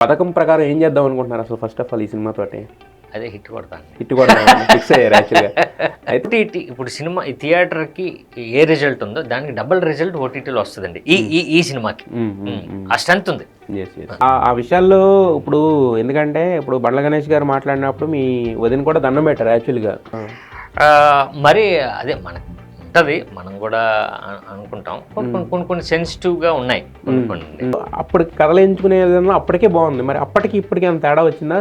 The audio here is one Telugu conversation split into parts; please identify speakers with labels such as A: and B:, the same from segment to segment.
A: పథకం ప్రకారం ఏం చేద్దాం అనుకుంటున్నారు అసలు ఫస్ట్ ఆఫ్ ఆల్ ఈ సినిమాతోటి?
B: అదే హిట్ కొడతాను.
A: హిట్ కూడా ఫిక్స్ అయ్యారు యాక్చువల్గా.
B: అయితే ఇప్పుడు సినిమా ఈ థియేటర్కి ఏ రిజల్ట్ ఉందో దానికి డబుల్ రిజల్ట్ ఓటీటీలో వస్తుందండి ఈ సినిమాకి. ఆ స్ట్రెంత్ ఉంది.
A: ఆ విషయాల్లో ఇప్పుడు ఎందుకంటే ఇప్పుడు బండ్ల గణేష్ గారు మాట్లాడినప్పుడు మీ వదిన కూడా దండం పెట్టారు యాక్చువల్గా.
B: మరి అదే మనకు ఉంటుంది, మనం కూడా అనుకుంటాం. కొన్ని సెన్సిటివ్గా ఉన్నాయి కొన్ని.
A: అప్పుడు కథలు ఎంచుకునే విధంగా అప్పటికే బాగుంది, మరి అప్పటికి ఇప్పటికి అంత తేడా వచ్చిందా?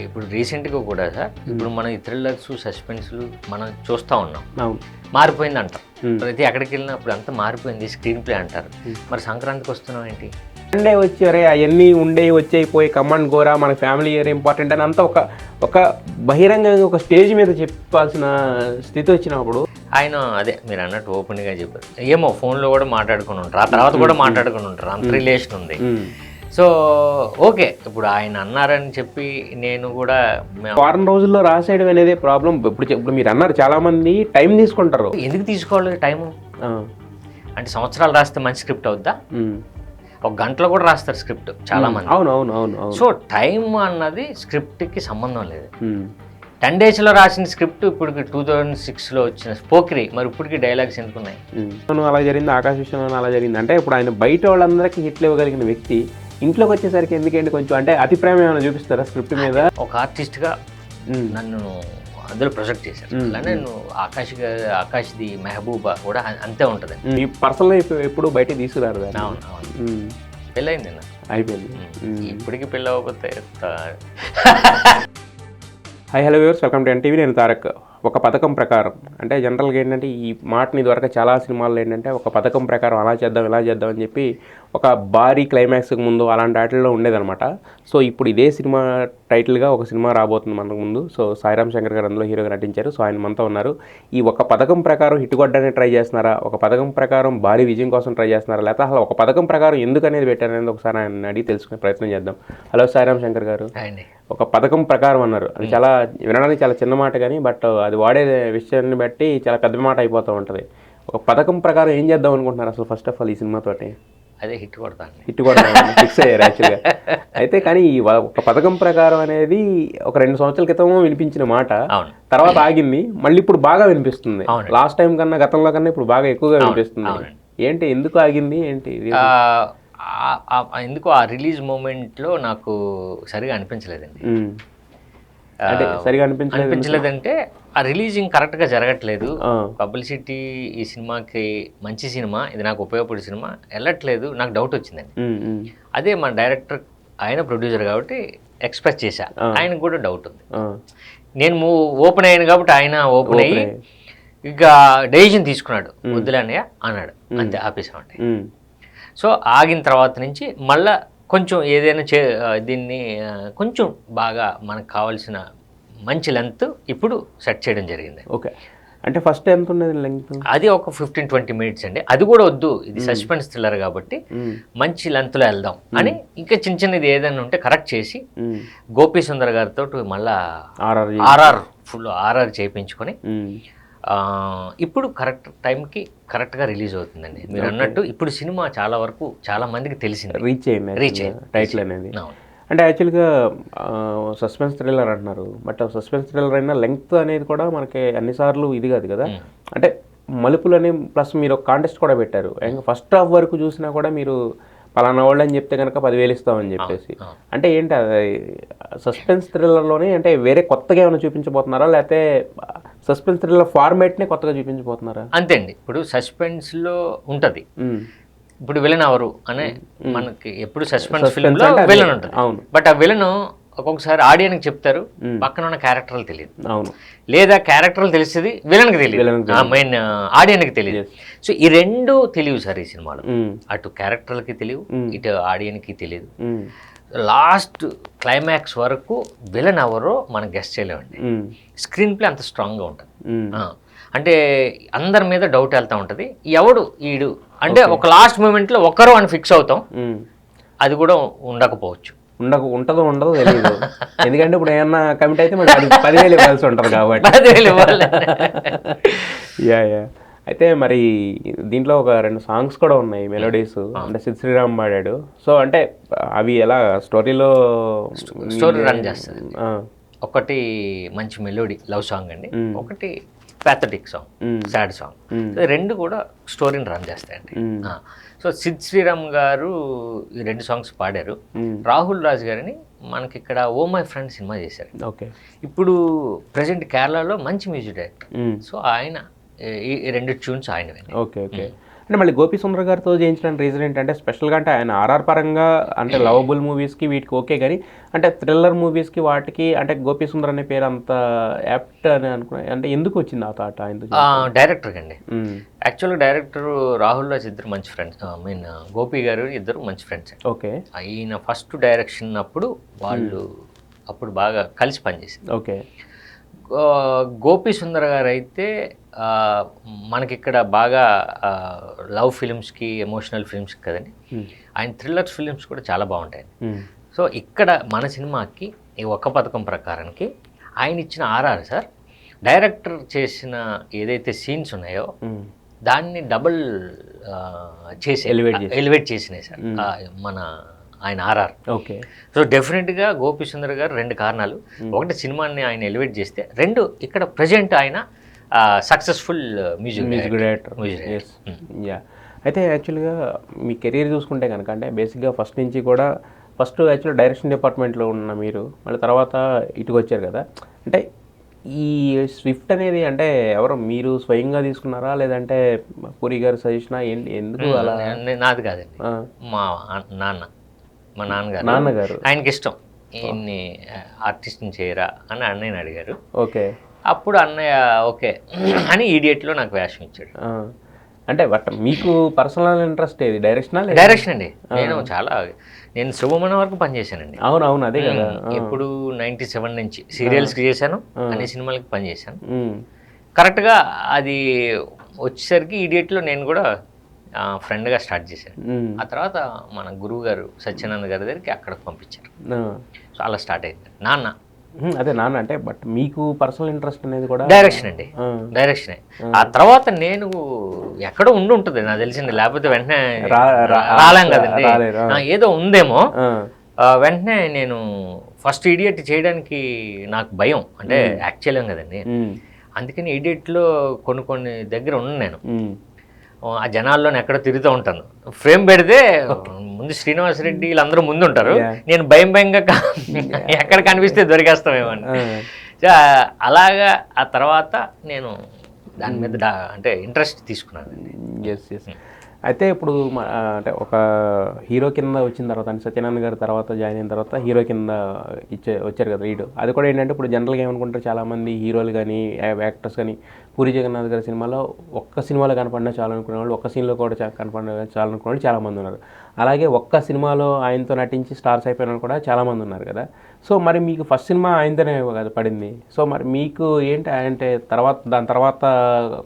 B: ఇప్పుడు రీసెంట్గా కూడా సార్, ఇప్పుడు మనం ఈ థ్రిల్లర్స్ సస్పెన్స్లు మనం చూస్తూ ఉన్నాం.
A: అవును,
B: మారిపోయింది అంటాం. ప్రతి ఎక్కడికి వెళ్ళినా ఇప్పుడు అంతా మారిపోయింది, స్క్రీన్ ప్లే అంటారు. మరి సంక్రాంతికి వస్తున్నాం ఏంటి?
A: సండే వచ్చి అరే అవన్నీ ఉండే వచ్చేయిపోయి కమాండ్ గోరా మన ఫ్యామిలీ ఇయర్ ఇంపార్టెంట్ అని అంతా ఒక బహిరంగంగా ఒక స్టేజ్ మీద చెప్పాల్సిన స్థితి వచ్చినప్పుడు
B: ఆయన అదే మీరు అన్నట్టు ఓపెన్గా చెప్పారు. ఏమో ఫోన్లో కూడా మాట్లాడుకుని ఉంటారు, ఆ తర్వాత కూడా మాట్లాడుకుని ఉంటారు, అంత రిలేషన్ ఉంది. సో ఓకే, ఇప్పుడు ఆయన అన్నారని చెప్పి నేను కూడా
A: వారం రోజుల్లో రాసేయడం అనేది ప్రాబ్లం. ఇప్పుడు మీరు అన్నారు చాలా మంది టైం తీసుకుంటారు.
B: ఎందుకు తీసుకోవాలి టైము? అంటే సంవత్సరాలు రాస్తే మంచి స్క్రిప్ట్ అవుద్దా? ఒక గంటలో కూడా రాస్తారు స్క్రిప్ట్ చాలా మంది.
A: అవును.
B: సో టైం అన్నది స్క్రిప్ట్కి సంబంధం లేదు. 10 daysలో రాసిన స్క్రిప్ట్ ఇప్పటికి 2006లో వచ్చిన పోకిరి, మరి ఇప్పటికి డైలాగ్స్ ఎందుకున్నాయి?
A: అలా జరిగింది, ఆకాశ విషయంలో అలా జరిగింది. అంటే ఇప్పుడు ఆయన బయట వాళ్ళందరికీ హిట్లు ఇవ్వగలిగిన వ్యక్తి ఇంట్లోకి వచ్చేసరికి ఎందుకంటే కొంచెం అంటే అతి ప్రేమ ఏమైనా చూపిస్తారా స్క్రిప్ట్ మీద?
B: ఒక ఆర్టిస్ట్గా నన్ను అందులో ప్రొజెక్ట్ చేశారు. అలానే నేను ఆకాష్ది మెహబూబా కూడా అంతే ఉంటుంది.
A: ఈ పర్సనల్ లైఫ్ ఎప్పుడు బయట తీసుకురారు.
B: అవును, పెళ్ళయింది నాకు,
A: అయిపోయింది.
B: ఇప్పటికి పెళ్ళి అవ్వకపోతే.
A: Hi hello viewers, welcome to NTV. నేను తారక్. ఒక పథకం ప్రకారం అంటే జనరల్గా ఏంటంటే ఈ మాటని ఇదివరకు చాలా సినిమాల్లో ఏంటంటే ఒక పథకం ప్రకారం అలా చేద్దాం ఇలా చేద్దాం అని చెప్పి ఒక భారీ క్లైమాక్స్కి ముందు అలాంటి వాటిల్లో ఉండేదన్నమాట. సో ఇప్పుడు ఇదే సినిమా టైటిల్గా ఒక సినిమా రాబోతుంది మనకు ముందు. సో సాయిరామ్ శంకర్ గారు అందులో హీరోగా నటించారు. సో ఆయన మనతో ఉన్నారు. ఈ ఒక పథకం ప్రకారం హిట్ కొట్టడానికి ట్రై చేస్తున్నారా, ఒక పథకం ప్రకారం భారీ విజయం కోసం ట్రై చేస్తున్నారా, లేకపోతే అసలు ఒక పథకం ప్రకారం ఎందుకు అనేది పెట్టారనేది ఒకసారి ఆయన అడిగి తెలుసుకునే ప్రయత్నం చేద్దాం. హలో సాయిరామ్ శంకర్ గారు. ఒక పథకం ప్రకారం అన్నారు, అది చాలా వినడానికి చాలా చిన్న మాట కానీ బట్ అది వాడే విషయాన్ని బట్టి చాలా పెద్ద మాట అయిపోతూ ఉంటుంది. ఒక పథకం ప్రకారం ఏం చేద్దాం అనుకుంటున్నారు అసలు ఫస్ట్ ఆఫ్ ఆల్ ఈ సినిమాతోటి?
B: అదే హిట్ కొడతాను.
A: హిట్ కూడా ఫిక్స్ అయ్యారు యాక్చువల్గా. అయితే కానీ ఒక పథకం ప్రకారం అనేది ఒక 2 సంవత్సరాల క్రితం వినిపించిన మాట, తర్వాత ఆగింది, మళ్ళీ ఇప్పుడు బాగా వినిపిస్తుంది. లాస్ట్ టైం కన్నా గతంలో కన్నా ఇప్పుడు బాగా ఎక్కువగా వినిపిస్తుంది. ఏంటి, ఎందుకు ఆగింది ఏంటి?
B: ఎందుకు ఆ రిలీజ్ మూమెంట్లో నాకు సరిగా అనిపించలేదండి.
A: సరిగా
B: అనిపించలేదంటే ఆ రిలీజింగ్ కరెక్ట్గా జరగట్లేదు. పబ్లిసిటీ ఈ సినిమాకి మంచి సినిమా, ఇది నాకు ఉపయోగపడే సినిమా వెళ్ళట్లేదు, నాకు డౌట్ వచ్చిందండి. అదే మన డైరెక్టర్ ఆయన ప్రొడ్యూసర్ కాబట్టి ఎక్స్ప్రెస్ చేశా, ఆయనకు కూడా డౌట్ ఉంది. నేను ఓపెన్ అయ్యాను కాబట్టి ఆయన ఓపెన్ అయ్యి ఇక డెసిషన్ తీసుకున్నాడు, వద్దులే అన్నయ్య అన్నాడు, అంతే ఆపేసామండి. సో ఆగిన తర్వాత నుంచి మళ్ళా కొంచెం ఏదైనా దీన్ని కొంచెం బాగా మనకు కావాల్సిన మంచి లెంత్ ఇప్పుడు సెట్ చేయడం జరిగింది.
A: ఓకే, అంటే ఫస్ట్ ఎంత ఉండేది లెంత్?
B: అది ఒక 15-20 minutes అండి. అది కూడా వద్దు, ఇది సస్పెన్స్ థ్రిల్లర్ కాబట్టి మంచి లెంత్లో వెళ్దాం అని ఇంకా చిన్నది ఏదైనా ఉంటే కరెక్ట్ చేసి గోపీ సుందర్ గారితో మళ్ళా ఫుల్ ఆర్ఆర్ చేయించుకొని ఇప్పుడు కరెక్ట్ టైంకి కరెక్ట్గా రిలీజ్ అవుతుందండి. మీరు అన్నట్టు ఇప్పుడు సినిమా చాలా వరకు చాలా మందికి తెలిసింది, రీచ్ అయింది
A: టైటిల్ అనేది. అంటే యాక్చువల్గా సస్పెన్స్ థ్రిల్లర్ అంటున్నారు, బట్ సస్పెన్స్ థ్రిల్లర్ అయినా లెంగ్త్ అనేది కూడా మనకి అన్నిసార్లు ఇది కాదు కదా. అంటే మలుపులు అని ప్లస్ మీరు ఒక కాంటెస్ట్ కూడా పెట్టారు. ఇంకా ఫస్ట్ హాఫ్ వరకు చూసినా కూడా మీరు పలానా వాళ్ళు అని చెప్తే కనుక 10,000 ఇస్తామని చెప్పేసి, అంటే ఏంటి అది సస్పెన్స్ థ్రిల్లర్లోనే అంటే వేరే కొత్తగా ఏమైనా చూపించబోతున్నారా, లేకపోతే సస్పెన్స్ థ్రిల్లర్ ఫార్మేట్నే కొత్తగా చూపించబోతున్నారా?
B: అంతే అండి, ఇప్పుడు సస్పెన్స్లో ఉంటుంది. ఇప్పుడు విలన్ ఎవరు అనే మనకి ఎప్పుడు సస్పెన్స్ ఫిల్మ్లో విలన్ ఉంటుంది. బట్ ఆ విలన్ ఒక్కొక్కసారి ఆడియన్కి చెప్తారు, పక్కన ఉన్న క్యారెక్టర్లు తెలియదు. లేదా క్యారెక్టర్లు తెలిసేది విలన్కి తెలియదు, మెయిన్ ఆడియన్కి తెలియదు. సో ఈ రెండు తెలియవు సార్ ఈ సినిమాలో. అటు క్యారెక్టర్లకి తెలియవు, ఇటు ఆడియన్కి తెలియదు. లాస్ట్ క్లైమాక్స్ వరకు విలన్ ఎవరో మనం గెస్ట్ చేయలేమండి. స్క్రీన్ ప్లే అంత స్ట్రాంగ్గా ఉంటుంది. అంటే అందరి మీద డౌట్ వెళ్తూ ఉంటుంది, ఎవడు ఈడు అంటే ఒక లాస్ట్ మూమెంట్లో ఒకరు అని ఫిక్స్ అవుతాం. అది కూడా ఉండకపోవచ్చు,
A: ఉంటుందో ఉండదో తెలియదు. ఎందుకంటే ఇప్పుడు ఏమన్నా కమిట్ అయితే మనకి 10,000 ఇవ్వాల్సి ఉంటుంది కాబట్టి.
B: యా
A: అయితే మరి దీంట్లో ఒక 2 సాంగ్స్ కూడా ఉన్నాయి, మెలోడీస్, అంటే సిద్ శ్రీరామ్ పాడాడు. సో అంటే అవి ఎలా స్టోరీ
B: రన్ చేస్తుంది. ఒకటి మంచి మెలోడీ లవ్ సాంగ్ అండి, ఒకటి ప్యాథటిక్ సాంగ్, సాడ్ సాంగ్. రెండు కూడా స్టోరీని రన్ చేస్తాయండి. సో సిద్ శ్రీరామ్ గారు ఈ 2 సాంగ్స్ పాడారు. రాహుల్ రాజ్ గారిని మనకి ఇక్కడ ఓ మై ఫ్రెండ్ సినిమా చేశారు.
A: ఓకే.
B: ఇప్పుడు ప్రజెంట్ కేరళలో మంచి మ్యూజిక్ డైరెక్టర్. సో ఆయన ఈ 2 ట్యూన్స్ ఆయనవే.
A: Okay okay. అంటే మళ్ళీ గోపి సుందర్ గారితో చేయించడానికి రీజన్ ఏంటంటే స్పెషల్గా అంటే ఆయన ఆర్ఆర్ పరంగా అంటే లవబుల్ మూవీస్కి వీటికి ఓకే, కానీ అంటే థ్రిల్లర్ మూవీస్కి వాటికి అంటే గోపి సుందర్ అనే పేరు అంత యాప్ట్ అని అనుకున్నా, అంటే ఎందుకు వచ్చింది ఆ థాట్ ఆయనతో?
B: డైరెక్టర్ అండి, యాక్చువల్గా డైరెక్టర్ రాహుల్ రాజ్ ఇద్దరు మంచి ఫ్రెండ్స్, గోపి గారు ఇద్దరు మంచి ఫ్రెండ్స్.
A: ఓకే.
B: ఆయన ఫస్ట్ డైరెక్షన్ అప్పుడు వాళ్ళు అప్పుడు బాగా కలిసి పనిచేసింది.
A: ఓకే.
B: గోపి సుందర్ గారు అయితే మనకిక్కడ బాగా లవ్ ఫిలిమ్స్కి, ఎమోషనల్ ఫిలిమ్స్కి కదండి, ఆయన థ్రిల్లర్ ఫిలిమ్స్ కూడా చాలా బాగుంటాయి. సో ఇక్కడ మన సినిమాకి ఈ ఒక్క పథకం ప్రకారానికి ఆయన ఇచ్చిన ఆర్ఆర్ సార్, డైరెక్టర్ చేసిన ఏదైతే సీన్స్ ఉన్నాయో దాన్ని డబుల్ చేసి ఎలివేట్ చేసినాయి సార్ మన ఆయన ఆర్ఆర్.
A: ఓకే.
B: సో డెఫినెట్గా గోపి సుందర్ గారు 2 కారణాలు. ఒకటి సినిమాని ఆయన ఎలివేట్ చేస్తే, 2 ఇక్కడ ప్రజెంట్ ఆయన సక్సెస్ఫుల్ మ్యూజిక్ డైరెక్టర్.
A: యా. అయితే యాక్చువల్గా మీ కెరీర్ చూసుకుంటే కనుక అంటే బేసిక్గా ఫస్ట్ నుంచి కూడా యాక్చువల్గా డైరెక్షన్ డిపార్ట్మెంట్లో ఉన్న మీరు మళ్ళీ తర్వాత ఇటుకు వచ్చారు కదా, అంటే ఈ స్విఫ్ట్ అనేది అంటే ఎవరు మీరు స్వయంగా తీసుకున్నారా లేదంటే పూరి గారు సజెషనా ఏంటి, ఎందుకు అలా?
B: నాది కాదండి, మా నాన్నగారు ఆయనకి ఇష్టం ఈయన్ని ఆర్టిస్ట్ని చేయరా అని అన్నయ్యని అడిగారు.
A: ఓకే.
B: అప్పుడు అన్నయ్య ఓకే అని ఈడియట్లో నాకు వేషం ఇచ్చాడు.
A: అంటే బట్ మీకు పర్సనల్ ఇంట్రెస్ట్ ఏది,
B: డైరెక్షన్ అండి. నేను శుభమన వరకు పనిచేశానండి.
A: అవును అదే కదా.
B: ఎప్పుడు 97 నుంచి సీరియల్స్కి చేశాను, అన్ని సినిమాలకి పనిచేశాను. కరెక్ట్గా అది వచ్చేసరికి ఈడియట్లో నేను కూడా ఫ్రెండ్గా స్టార్ట్ చేశాను. ఆ తర్వాత మన గురువు గారు సత్యానంద్ గారి దగ్గరికి అక్కడికి పంపించారు. సో అలా స్టార్ట్ అయింది.
A: అదే నాన్న అంటే బట్ మీకు పర్సనల్ ఇంట్రెస్ట్ అనేది కూడా
B: డైరెక్షన్ అండి, డైరెక్షనే. ఆ తర్వాత నేను ఎక్కడో ఉంటుంది నాకు తెలిసింది, లేకపోతే వెంటనే రాలేం కదండి, ఏదో ఉందేమో. వెంటనే నేను ఫస్ట్ ఇడియట్ చేయడానికి నాకు భయం, అంటే యాక్ట్ చేయలేం కదండి. అందుకని ఇడియట్లో కొన్ని దగ్గర ఉన్నాను నేను, ఆ జనాల్లోనే ఎక్కడో తిరుగుతూ ఉంటాను. ఫ్రేమ్ పెడితే ముందు శ్రీనివాసరెడ్డి వీళ్ళందరూ ముందు ఉంటారు, నేను భయంగా ఎక్కడ కనిపిస్తే దొరికేస్తామేమని. అలాగా ఆ తర్వాత నేను దాని మీద అంటే ఇంట్రెస్ట్ తీసుకున్నాను.
A: అయితే ఇప్పుడు అంటే ఒక హీరో కింద వచ్చిన తర్వాత అంటే సత్యనారాయణ గారి తర్వాత జాయిన్ అయిన తర్వాత హీరో కింద వచ్చారు కదా లీడ్. అది కూడా ఏంటంటే ఇప్పుడు జనరల్గా ఏమనుకుంటారు చాలామంది హీరోలు కానీ యాక్టర్స్ కానీ పూరి జగన్నాథ్ గారి సినిమాలో ఒక్క సినిమాలో కనపడినా చాలా అనుకునే వాళ్ళు, ఒక్క సీన్లో కూడా కనపడినా చాలా అనుకునే వాళ్ళు చాలామంది ఉన్నారు. అలాగే ఒక్క సినిమాలో ఆయనతో నటించి స్టార్స్ అయిపోయిన వాళ్ళు కూడా చాలామంది ఉన్నారు కదా. సో మరి మీకు ఫస్ట్ సినిమా ఆయనతోనే కదా పడింది. సో మరి మీకు ఏంటి అంటే దాని తర్వాత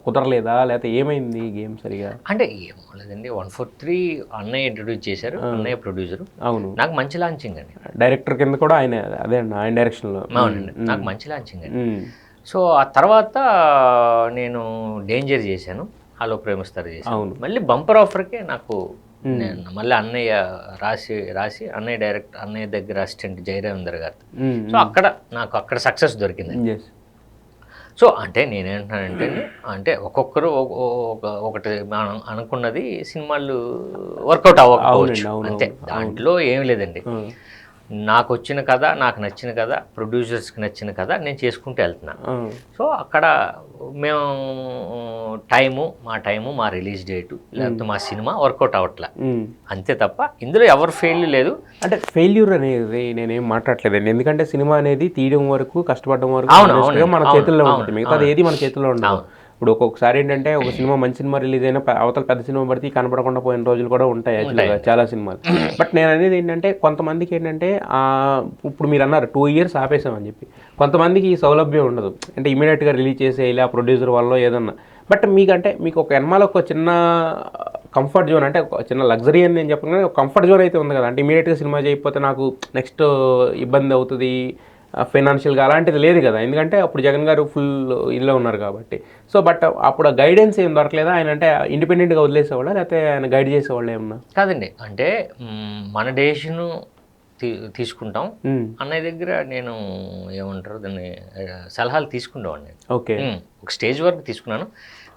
A: కుదరలేదా లేకపోతే ఏమైంది గేమ్ సరిగా?
B: అంటే ఏమో లేదండి, 143 అన్నయ్య ఇంట్రడ్యూస్ చేశారు, అన్నయ్య ప్రొడ్యూసర్.
A: అవును,
B: నాకు మంచి లాంచింగ్ అండి.
A: డైరెక్టర్ కింద కూడా ఆయన అదే అండి, ఆయన డైరెక్షన్లో.
B: అవునండి, నాకు మంచి లాంచింగ్ అండి. సో ఆ తర్వాత నేను డేంజర్ చేశాను, హలో ప్రేమిస్తారు చేశాను. మళ్ళీ బంపర్ ఆఫర్కే నాకు నేను మళ్ళీ అన్నయ్య రాసి అన్నయ్య దగ్గర అసిస్టెంట్ జయరేందర్ గారు. సో నాకు సక్సెస్ దొరికింది. సో అంటే నేనేంటానంటే అంటే ఒక్కొక్కరు ఒకటి అనుకున్నది సినిమాలు వర్కౌట్ అవ్వకపోవచ్చు అంతే, దాంట్లో ఏం లేదండి. నాకు వచ్చిన కథ, నాకు నచ్చిన కథ, ప్రొడ్యూసర్స్కి నచ్చిన కథ నేను చేసుకుంటూ వెళ్తున్నాను. సో అక్కడ మేము మా రిలీజ్ డేటు లేకపోతే మా సినిమా వర్కౌట్ అవ్వట్లే అంతే తప్ప ఇందులో ఎవరు ఫెయిల్యూర్ లేదు.
A: అంటే ఫెయిల్యూర్ అనేది నేనేం మాట్లాడలేదండి, ఎందుకంటే సినిమా అనేది తీయడం వరకు కష్టపడడం వరకు మన చేతుల్లో ఉంటుంది, మిగతాది ఏది మన చేతుల్లో ఉండదు. ఇప్పుడు ఒక్కొక్కసారి ఏంటంటే ఒక సినిమా మంచి సినిమా రిలీజ్ అయినా అవతల పెద్ద సినిమా పడితే కనపడకుండా పోయిన రోజులు కూడా ఉంటాయి యాక్చువల్గా చాలా సినిమాలు. బట్ నేను అనేది ఏంటంటే కొంతమందికి ఏంటంటే ఇప్పుడు మీరు అన్నారు 2 years ఆపేసామని చెప్పి, కొంతమందికి ఈ సౌలభ్యం ఉండదు, అంటే ఇమీడియట్గా రిలీజ్ చేసేయాలి ఆ ప్రొడ్యూసర్ వల్ల ఏదన్నా. బట్ మీకు ఒక ఎన్మాలో ఒక చిన్న కంఫర్ట్ జోన్, అంటే ఒక చిన్న లగ్జరీ అని నేను చెప్పను, ఒక కంఫర్ట్ జోన్ అయితే ఉంది కదా. అంటే ఇమీడియట్గా సినిమా చేయకపోతే నాకు నెక్స్ట్ ఇబ్బంది అవుతుంది, ఫైనాన్షియల్గా అలాంటిది లేదు కదా, ఎందుకంటే అప్పుడు జగన్ గారు ఫుల్ ఇల్లు ఉన్నారు కాబట్టి. సో బట్ అప్పుడు గైడెన్స్ ఏం దొరకలేదా ఆయన, అంటే ఇండిపెండెంట్గా వదిలేసేవాళ్ళ లేకపోతే ఆయన గైడ్ చేసేవాళ్ళు ఏమన్నా?
B: కాదండి, అంటే మన డెసిషన్ తీసుకుంటాం అన్నయ్య దగ్గర నేను ఏమంటారు దాన్ని సలహాలు తీసుకునేవాడిని.
A: ఓకే,
B: ఒక స్టేజ్ వరకు తీసుకున్నాను.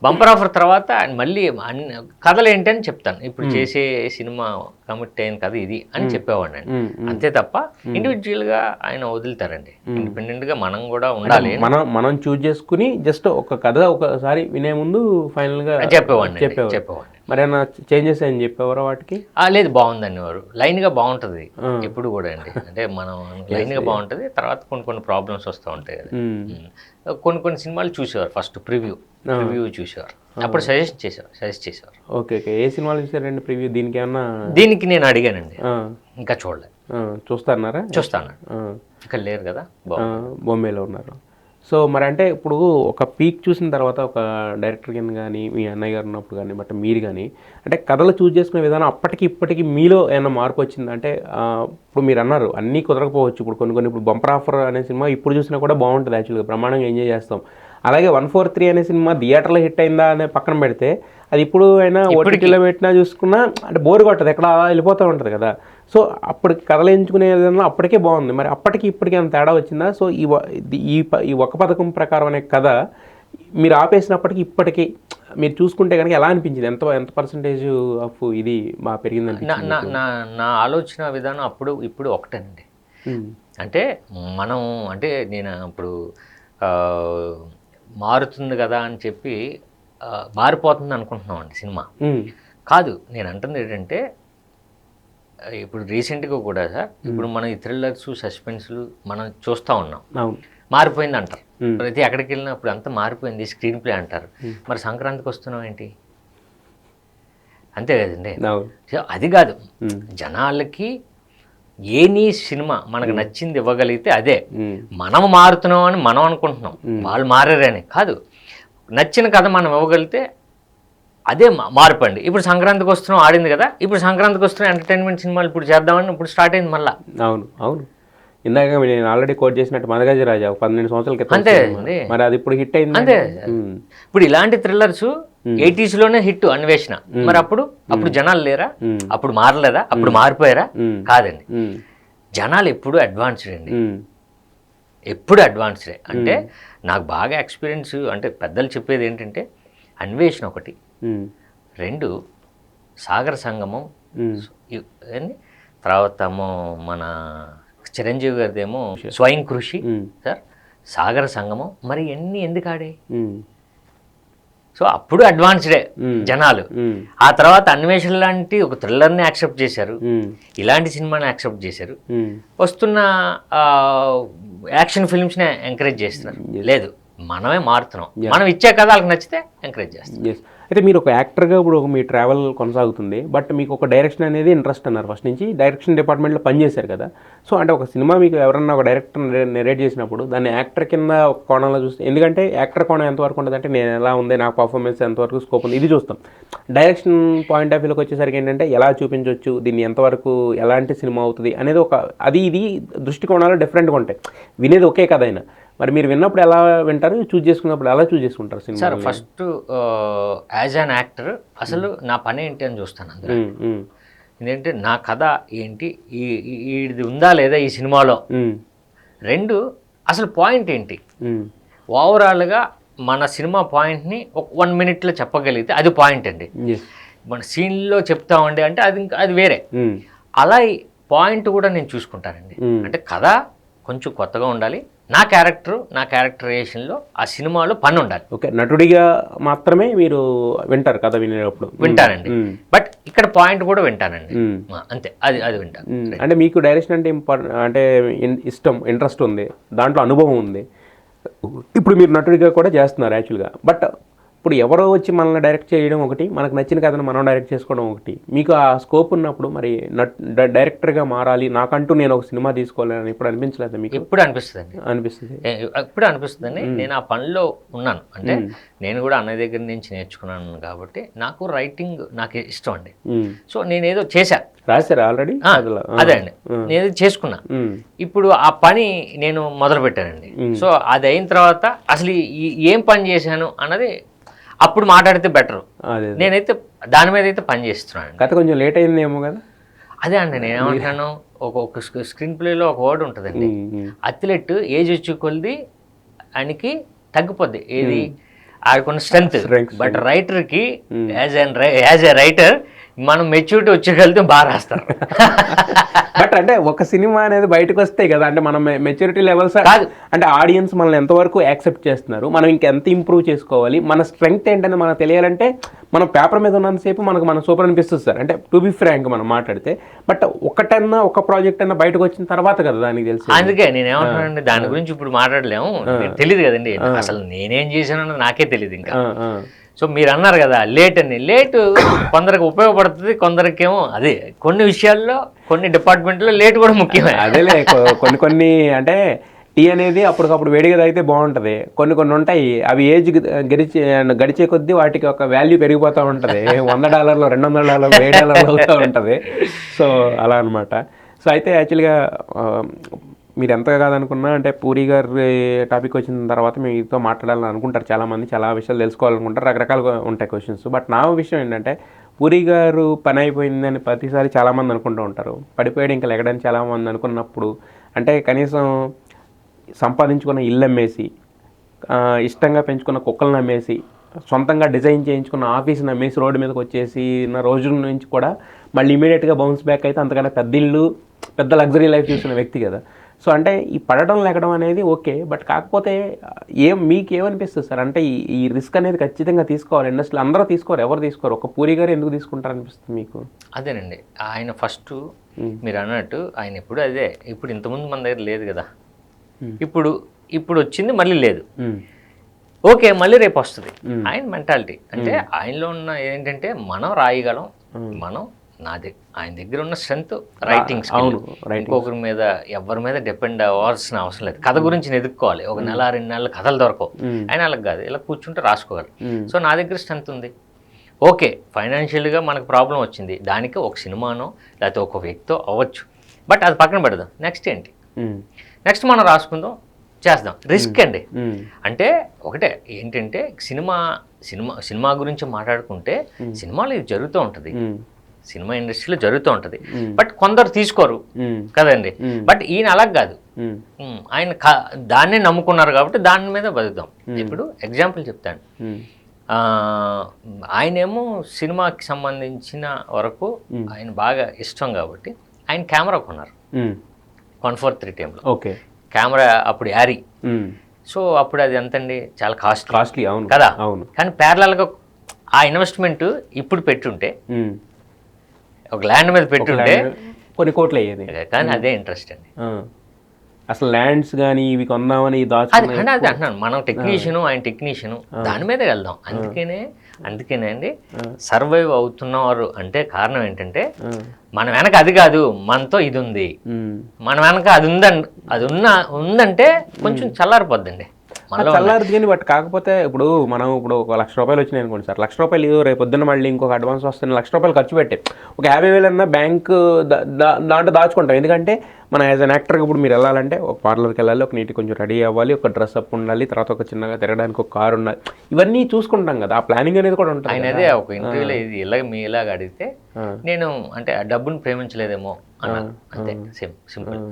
B: బంపర్ ఆఫర్ తర్వాత మళ్ళీ అన్ని కథలు ఏంటని చెప్తాను. ఇప్పుడు చేసే సినిమా కమిట్ అయిన కథ ఇది అని చెప్పేవాడిని అండి. అంతే తప్ప ఇండివిజువల్గా ఆయన వదులుతారండి. ఇండిపెండెంట్గా మనం కూడా ఉండాలి.
A: మనం చూజ్ చేసుకుని జస్ట్ ఒక కథ ఒకసారి వినే ముందు ఫైనల్గా చెప్పేవాడిని. మరి ఏమైనా చేంజెస్ అని చెప్పేవారు వాటికి?
B: లేదు, బాగుందండి. వారు లైన్గా బాగుంటుంది ఎప్పుడు కూడా అండి. అంటే మనం లైన్గా బాగుంటుంది, తర్వాత కొన్ని ప్రాబ్లమ్స్ వస్తూ ఉంటాయి కదా. కొన్ని సినిమాలు చూసేవారు, ఫస్ట్ ప్రివ్యూ చూసేవారు, అప్పుడు సజెస్ట్ చేసేవారు.
A: ఓకే, ఏ సినిమాలు చూసారండి ప్రివ్యూ? దీనికి ఏమన్నా?
B: దీనికి నేను అడిగానండి, ఇంకా చూడలేదు.
A: చూస్తారా?
B: చూస్తాను. ఇక్కడ లేరు కదా,
A: బొంబేలో ఉన్నారు. సో మరి అంటే ఇప్పుడు ఒక పీక్ చూసిన తర్వాత ఒక డైరెక్టర్ కింద కానీ మీ అన్నయ్య గారు ఉన్నప్పుడు కానీ బట్ మీరు కానీ అంటే కథలు చూస్ చేసుకునే విధానం అప్పటికి ఇప్పటికి మీలో ఏమైనా మార్పు వచ్చింది? అంటే ఇప్పుడు మీరు అన్నారు అన్నీ కుదరకపోవచ్చు, ఇప్పుడు కొన్ని ఇప్పుడు బంపర్ ఆఫర్ అనే సినిమా ఇప్పుడు చూసినా కూడా బాగుంటుంది, యాక్చువల్గా బ్రహ్మాండంగా ఎంజాయ్ చేస్తాం. అలాగే 143 అనే సినిమా థియేటర్లో హిట్ అయిందా అనే పక్కన పెడితే అది ఇప్పుడు అయినా ఓటీటీలో పెట్టినా చూసుకున్నా అంటే బోర్ కొట్టదు, ఎక్కడ వెళ్ళిపోతూ ఉంటుంది కదా. సో అప్పుడు కథలు ఎంచుకునే విధానం అప్పటికే బాగుంది, మరి అప్పటికి ఇప్పటికీ అంత తేడా వచ్చిందా? సో ఈ ఒక పథకం ప్రకారం అనే కథ మీరు ఆపేసినప్పటికీ ఇప్పటికీ మీరు చూసుకుంటే కనుక ఎలా అనిపించింది? ఎంత పర్సంటేజ్ ఆఫ్ ఇది బాగా పెరిగిందండి?
B: నా ఆలోచన విధానం అప్పుడు ఇప్పుడు ఒకటేనండి. అంటే మనం అంటే నేను ఇప్పుడు మారుతుంది కదా అని చెప్పి మారిపోతుంది అనుకుంటున్నామండి సినిమా. కాదు, నేను అంటుంది ఏంటంటే ఇప్పుడు రీసెంట్గా కూడా సార్, ఇప్పుడు మనం ఈ థ్రిల్లర్స్ సస్పెన్స్లు మనం చూస్తూ ఉన్నాం, మారిపోయింది అంటారు. ప్రతి ఎక్కడికి వెళ్ళినా ఇప్పుడు అంతా మారిపోయింది స్క్రీన్ ప్లే అంటారు. మరి సంక్రాంతికి వస్తున్నాం ఏంటి? అంతే కదండి. అది కాదు, జనాలకి ఏనీ సినిమా మనకు నచ్చింది ఇవ్వగలిగితే అదే. మనం మారుతున్నాం అని మనం అనుకుంటున్నాం, వాళ్ళు మారారని కాదు. నచ్చిన కథ మనం ఇవ్వగలిగితే అదే మార్పండి. ఇప్పుడు సంక్రాంతికి వస్తున్నాం ఆడింది కదా, ఇప్పుడు సంక్రాంతికి వస్తున్న ఎంటర్టైన్మెంట్ సినిమాలు ఇప్పుడు చేద్దామని ఇప్పుడు స్టార్ట్ అయింది మళ్ళీ.
A: అవును ఇందాక నేను ఆల్రెడీ కోట్ చేసినట్టు మదగజరాజా 12 సంవత్సరాల క్రితం, అంతే మరి అది ఇప్పుడు హిట్ అయింది.
B: అంతే, ఇప్పుడు ఇలాంటి థ్రిల్లర్స్ 80s లోనే హిట్ అన్వేషణ. మరి అప్పుడు జనాలు లేరా? అప్పుడు మారలేదా? అప్పుడు మారిపోయారా? కాదండి, జనాలు ఎప్పుడు అడ్వాన్స్డ్ అండి, ఎప్పుడు అడ్వాన్స్డే. అంటే నాకు బాగా ఎక్స్పీరియన్స్ అంటే పెద్దలు చెప్పేది ఏంటంటే అన్వేషణ ఒకటి, 2 సాగర సంగమం, తర్వాత మన చిరంజీవి గారిదేమో స్వయం కృషి సార్, సాగర సంగమం, మరి ఎన్ని ఎందుకు ఆడే? సో అప్పుడు అడ్వాన్స్డే జనాలు. ఆ తర్వాత అన్వేషణ లాంటి ఒక థ్రిల్లర్ని యాక్సెప్ట్ చేశారు, ఇలాంటి సినిమాని యాక్సెప్ట్ చేశారు, వస్తున్న యాక్షన్ ఫిల్మ్స్ని ఎంకరేజ్ చేస్తున్నారు. లేదు, మనమే మారుతున్నాం, మనం ఇచ్చే కథ వాళ్ళకి నచ్చితే ఎంకరేజ్ చేస్తాం.
A: అయితే మీరు ఒక యాక్టర్గా ఇప్పుడు మీ ట్రావెల్ కొనసాగుతుంది, బట్ మీకు ఒక డైరెక్షన్ అనేది ఇంట్రెస్ట్ అన్నారు, ఫస్ట్ నుంచి డైరెక్షన్ డిపార్ట్మెంట్లో పనిచేశారు కదా. సో అంటే ఒక సినిమా మీకు ఎవరన్నా ఒక డైరెక్టర్ నెరేట్ చేసినప్పుడు దాన్ని యాక్టర్ కింద ఒక కోణంలో చూస్తే, ఎందుకంటే యాక్టర్ కోణం ఎంతవరకు ఉంటుంది అంటే నేను ఎలా ఉంది, నాకు పర్ఫార్మెన్స్ ఎంతవరకు స్కోప్ ఉంది ఇది చూస్తాం. డైరెక్షన్ పాయింట్ ఆఫ్ వ్యూలోకి వచ్చేసరికి ఏంటంటే ఎలా చూపించవచ్చు, దీన్ని ఎంతవరకు ఎలాంటి సినిమా అవుతుంది అనేది ఒక ఇది దృష్టికోణాలు డిఫరెంట్గా ఉంటాయి. వినేది ఒకే కథ అయినా మరి మీరు విన్నప్పుడు ఎలా వింటారు, చూజ్ చేసుకున్నప్పుడు ఎలా చూజ్ చేసుకుంటారు cinema?
B: Sir first as an actor అసలు నా పని ఏంటి అని చూస్తాను అందులో. ఏంటంటే నా కథ ఏంటి, ఇది ఉందా లేదా ఈ సినిమాలో, 2 అసలు పాయింట్ ఏంటి, ఓవరాల్గా మన సినిమా పాయింట్ని 1 minute చెప్పగలిగితే అది పాయింట్ అండి. మన సీన్లో చెప్తామండి అంటే అది వేరే. అలా పాయింట్ కూడా నేను చూసుకుంటానండి. అంటే కథ కొంచెం కొత్తగా ఉండాలి, నా క్యారెక్టరైజేషన్లో ఆ సినిమాలో పని ఉండాలి.
A: ఓకే, నటుడిగా మాత్రమే మీరు వింటారు కథ వినేటప్పుడు?
B: వింటానండి, బట్ ఇక్కడ పాయింట్ కూడా వింటానండి, అంతే. అది వింటాను.
A: అంటే మీకు డైరెక్షన్ అంటే అంటే ఇష్టం, ఇంట్రెస్ట్ ఉంది, దాంట్లో అనుభవం ఉంది, ఇప్పుడు మీరు నటుడిగా కూడా చేస్తున్నారు యాక్చువల్గా. బట్ ఇప్పుడు ఎవరో వచ్చి మనల్ని డైరెక్ట్ చేయడం ఒకటి, మనకు నచ్చిన కథను మనం డైరెక్ట్ చేసుకోవడం ఒకటి. మీకు ఆ స్కోప్ ఉన్నప్పుడు మరి డైరెక్టర్గా మారాలి, నాకంటూ నేను ఒక సినిమా తీసుకోవాలని ఇప్పుడు అనిపించలేదు మీకు?
B: ఎప్పుడు అనిపిస్తుంది ఎప్పుడు అనిపిస్తుందండి. నేను ఆ పనిలో ఉన్నాను అంటే నేను కూడా అన్నయ్య దగ్గర నుంచి నేర్చుకున్నాను కాబట్టి నాకు రైటింగ్ నాకు ఇష్టం అండి. సో నేనేదో చేశా,
A: రాశారా ఆల్రెడీ?
B: అదే అండి, నేను చేసుకున్నా. ఇప్పుడు ఆ పని నేను మొదలు పెట్టానండి. సో అది అయిన తర్వాత అసలు ఏం పని చేశాను అన్నది అప్పుడు మాట్లాడితే బెటర్. నేనైతే దాని మీద అయితే పని చేస్తున్నాను.
A: కథ కొంచెం లేట్ అయిందేమో కదా?
B: అదే అండి, నేనేమంటున్నాను, ఒక స్క్రీన్ ప్లేలో ఒక వర్డ్ ఉంటుందండి, అథ్లెట్ ఏజ్ వచ్చి కొలిది ఆయనకి తగ్గిపోద్ది ఏది ఆడుకున్న స్ట్రెంత్. బట్ రైటర్కి యాజ్ ఎ రైటర్ మనం మెచ్యూరిటీ వచ్చేకెళ్తే బాగా రాస్తారు.
A: బట్ అంటే ఒక సినిమా అనేది బయటకు వస్తాయి కదా, అంటే మనం మెచ్యూరిటీ లెవెల్స్ కాదు, అంటే ఆడియన్స్ మనల్ని ఎంతవరకు యాక్సెప్ట్ చేస్తున్నారు, మనం ఇంకెంత ఇంప్రూవ్ చేసుకోవాలి, మన స్ట్రెంగ్త్ ఏంటని మనకు తెలియాలంటే మనం పేపర్ మీద ఉన్నంతసేపు మనకు సూపర్ అనిపిస్తుంది సార్. అంటే టు బి ఫ్రాంక్ మనం మాట్లాడితే, బట్ ఒక ప్రాజెక్ట్ అన్నా బయటకు వచ్చిన తర్వాత కదా దానికి తెలుసు.
B: అందుకే నేనేమంటున్నానండి, దాని గురించి ఇప్పుడు మాట్లాడలేము, తెలియదు కదండి అసలు నేనేం చేశానన్నది నాకే తెలియదు ఇంకా. సో మీరు అన్నారు కదా లేట్ అని, లేట్ కొందరికి ఉపయోగపడుతుంది, కొందరికేమో అదే కొన్ని విషయాల్లో కొన్ని డిపార్ట్మెంట్లో లేట్ కూడా ముఖ్యమే.
A: అదేలే కొన్ని అంటే టీ అనేది అప్పటికప్పుడు వేడిగా తాగితే బాగుంటుంది, కొన్ని ఉంటాయి అవి ఏజ్ గడిచే కొద్దీ వాటికి ఒక వాల్యూ పెరిగిపోతూ ఉంటుంది, $100 $200 $1000 అవుతూ ఉంటుంది. సో అలా అనమాట. సో అయితే యాక్చువల్గా మీరు ఎంత కాదనుకున్నా అంటే పూరి గారి టాపిక్ వచ్చిన తర్వాత మీతో మాట్లాడాలని అనుకుంటారు చాలామంది, చాలా విషయాలు తెలుసుకోవాలనుకుంటారు, రకరకాలుగా ఉంటాయి క్వశ్చన్స్. బట్ నా విషయం ఏంటంటే పూరి గారు పని అయిపోయిందని ప్రతిసారి చాలామంది అనుకుంటూ ఉంటారు, పడిపోయాడు ఇంకా లెగడని చాలామంది అనుకున్నప్పుడు, అంటే కనీసం సంపాదించుకున్న ఇల్లు అమ్మేసి, ఇష్టంగా పెంచుకున్న కుక్కలను అమ్మేసి, సొంతంగా డిజైన్ చేయించుకున్న ఆఫీస్ని అమ్మేసి రోడ్డు మీదకి వచ్చేసి నా రోజుల నుంచి కూడా మళ్ళీ ఇమీడియట్గా బౌన్స్ బ్యాక్ అయితే అంతకన్నా పెద్ద ఇల్లు, పెద్ద లగ్జరీ లైఫ్ చూసిన వ్యక్తి కదా. సో అంటే ఈ పడడం లెగడం అనేది ఓకే, బట్ కాకపోతే మీకు ఏమనిపిస్తుంది సార్, అంటే ఈ రిస్క్ అనేది ఖచ్చితంగా తీసుకోవాలి, ఇండస్ట్రీలో అందరూ తీసుకోరు, ఎవరు తీసుకోరు, ఒక పూరి గారు ఎందుకు తీసుకుంటారు అనిపిస్తుంది మీకు?
B: అదేనండి, ఆయన ఫస్ట్ మీరు అన్నట్టు ఆయన ఎప్పుడు అదే, ఇప్పుడు ఇంతకుముందు మన దగ్గర లేదు కదా, ఇప్పుడు వచ్చింది మళ్ళీ లేదు, ఓకే మళ్ళీ రేపు వస్తుంది. ఆయన మెంటాలిటీ అంటే ఆయనలో ఉన్న ఏంటంటే మనం రాయగలం, మనం ఆయన దగ్గర ఉన్న స్ట్రెంత్ రైటింగ్ స్కిల్, ఇంకొకరి మీద ఎవరి మీద డిపెండ్ అవ్వాల్సిన అవసరం లేదు. కథ గురించి ఎదుర్కోవాలి, ఒక నెల 2 నెలలు కథలు దొరకవు, ఆయన అలాగ కాదు, ఇలా కూర్చుంటే రాసుకోగలరు. సో నా దగ్గర స్ట్రెంత్ ఉంది, ఓకే ఫైనాన్షియల్గా మనకు ప్రాబ్లం వచ్చింది, దానికి ఒక సినిమానో లేకపోతే ఒక వ్యక్తితో అవ్వచ్చు, బట్ అది పక్కన పెడదాం, నెక్స్ట్ ఏంటి, నెక్స్ట్ మనం రాసుకుందాం, చేద్దాం, రిస్క్ అండి. అంటే ఒకటే ఏంటంటే సినిమా గురించి మాట్లాడుకుంటే సినిమాలో ఇది జరుగుతూ ఉంటుంది, సినిమా ఇండస్ట్రీలో జరుగుతూ ఉంటుంది, బట్ కొందరు తీసుకోరు కదండి. బట్ ఈయన అలాగ కాదు, ఆయన దాన్నే నమ్ముకున్నారు కాబట్టి దాని మీద బతుకుతాం. ఇప్పుడు ఎగ్జాంపుల్ చెప్తాను, ఆయనేమో సినిమాకి సంబంధించిన వరకు ఆయన బాగా ఇష్టం కాబట్టి ఆయన కెమెరా కొన్నారు 143 టైంలో.
A: ఓకే,
B: కెమెరా అప్పుడు యారీ. సో అప్పుడు అది ఎంతండి, చాలా కాస్ట్లీ
A: అవును
B: కదా.
A: అవును,
B: కానీ ప్యారలల్గా ఆ ఇన్వెస్ట్మెంట్ ఇప్పుడు పెట్టుంటే, ఒక ల్యాండ్ మీద పెట్టుంటే
A: కొన్ని కోట్లు అయ్యేది,
B: కానీ అదే ఇంట్రెస్ట్ అండి.
A: అసలు ల్యాండ్స్ కానీ ఇవి కొందామని
B: అదే అంటున్నాను, మనం టెక్నీషియను ఆయన టెక్నీషియను దాని మీదే వెళ్దాం. అందుకనే అండి సర్వైవ్ అవుతున్నారు అంటే కారణం ఏంటంటే మన వెనక అది కాదు, మనతో ఇది ఉంది, మన వెనక అది ఉందంటే కొంచెం చల్లారిపోద్దండి.
A: చల్లారదు కానీ, బట్ కాకపోతే ఇప్పుడు మనం ఇప్పుడు ఒక ₹1,00,000 వచ్చినాయి అనుకోండి సార్, ₹1,00,000 రేపు పొద్దున్న మళ్ళీ ఇంకొక అడ్వాన్స్ వస్తుంది, ₹1,00,000 ఖర్చు పెట్టే ఒక 50,000 అన్నా బ్యాంకు దాంట్లో దాచుకుంటాం. ఎందుకంటే మనం యాజ్ అన్ యాక్టర్గా ఇప్పుడు మీరు వెళ్ళాలంటే ఒక పార్లర్కి వెళ్ళాలి, ఒక నీటి కొంచెం రెడీ అవ్వాలి, ఒక డ్రెస్ అప్ ఉండాలి, తర్వాత ఒక చిన్నగా తిరగడానికి ఒక కారు ఉండాలి, ఇవన్నీ చూసుకుంటాం కదా, ఆ ప్లానింగ్ అనేది కూడా ఉంటుంది.
B: ఆయన అదే ఒక ఇంటర్వ్యూలో ఇది ఇలాగ అడిగితే నేను అంటే ఆ డబ్బును ప్రేమించలేదేమో అన్నాను, అంతే సింపుల్.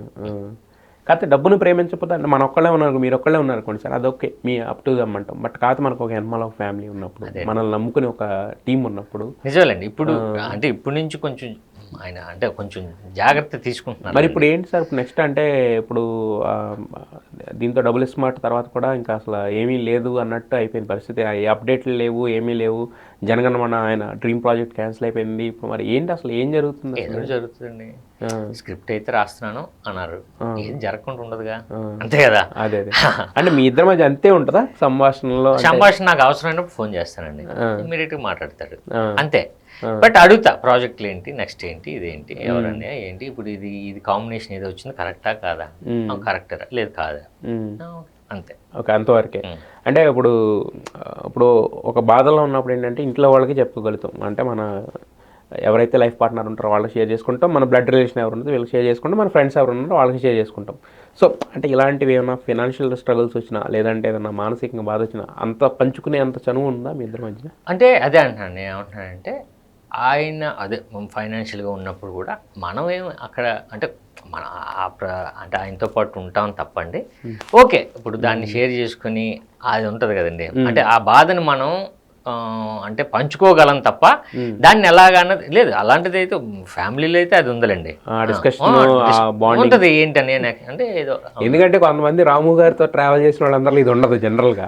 A: కాకపోతే డబ్బును ప్రేమించకపోతే అంటే మన ఒక్కళ్ళే ఉన్నారు, మీరు ఒక్కళ్ళే ఉన్నారు అనుకోండి సార్, అదొకే మీ అప్ టు దమ్ అంటాం. బట్ కాకపోతే మనకు ఒక ఎన్మల్ ఆఫ్ ఫ్యామిలీ ఉన్నప్పుడు, మనల్ని నమ్ముకుని ఒక టీం ఉన్నప్పుడు
B: నిజమేనండి. ఇప్పుడు అంటే ఇప్పటి నుంచి కొంచెం ఆయన అంటే కొంచెం జాగ్రత్త తీసుకుంటున్నారు.
A: మరి ఇప్పుడు ఏంటి సార్ ఇప్పుడు నెక్స్ట్ అంటే ఇప్పుడు దీంతో డబుల్ స్మార్ట్ తర్వాత కూడా ఇంకా అసలు ఏమీ లేదు అన్నట్టు అయిపోయింది పరిస్థితి. ఏ అప్డేట్లు లేవు, ఏమీ లేవు. జనగణమన ఆయన డ్రీమ్ ప్రాజెక్ట్ క్యాన్సిల్ అయిపోయింది. ఇప్పుడు మరి ఏంటి అసలు ఏం జరుగుతుంది?
B: ఏదో జరుగుతుందండి. స్క్రిప్ట్ అయితే రాస్తున్నాను అన్నారు, ఏం జరగకుండా ఉండదుగా, అంతే కదా.
A: అదే అంటే మీ ఇద్దరి మధ్య అంతే ఉంటుందా సంభాషణలో?
B: సంభాషణ నాకు అవసరమైనప్పుడు ఫోన్ చేస్తానండి, ఇమీడియట్గా మాట్లాడతాడు అంతే. బట్ అడుగుతా ప్రాజెక్టులు ఏంటి, నెక్స్ట్ ఏంటి, ఇదేంటి, ఎవరన్నా ఏంటి, ఇప్పుడు ఇది కాంబినేషన్ ఏదో వచ్చింది కరెక్టా కాదా, కరెక్టరా లేదు కాదా, అంతే.
A: ఓకే, అంతవరకే. అంటే ఇప్పుడు ఒక బాధలో ఉన్నప్పుడు ఏంటంటే ఇంట్లో వాళ్ళకి చెప్పుకోగలుగుతాం. అంటే మన ఎవరైతే లైఫ్ పార్ట్నర్ ఉంటారో వాళ్ళకి షేర్ చేసుకుంటాం, మన బ్లడ్ రిలేషన్ ఎవరు ఉందో వీళ్ళకి షేర్ చేసుకుంటాం, మన ఫ్రెండ్స్ ఎవరు ఉన్నారో వాళ్ళకి షేర్ చేసుకుంటాం. సో అంటే ఇలాంటివి ఏమైనా ఫైనాన్షియల్ స్ట్రగుల్స్ వచ్చినా లేదంటే ఏదైనా మానసికంగా బాధ వచ్చినా అంత పంచుకునే అంత చనువు ఉందా మీ ఇద్దరి మధ్య?
B: అంటే అదే అంటున్నాను, నేను ఏమంటున్నానంటే ఆయన అదే ఫైనాన్షియల్గా ఉన్నప్పుడు కూడా మనమేం అక్కడ అంటే మన అంటే ఆయనతో పాటు ఉంటాం తప్పండి. ఓకే, ఇప్పుడు దాన్ని షేర్ చేసుకుని అది ఉంటుంది కదండి, అంటే ఆ బాధని మనం అంటే పంచుకోగలం తప్ప దాన్ని ఎలాగన్నది లేదు. అలాంటిది అయితే ఫ్యామిలీలో అయితే అది ఉందండి, ఉంటుంది ఏంటని అంటే ఏదో.
A: ఎందుకంటే కొంతమంది రాము గారితో ట్రావెల్ చేసిన వాళ్ళందరూ ఇది ఉండదు జనరల్గా.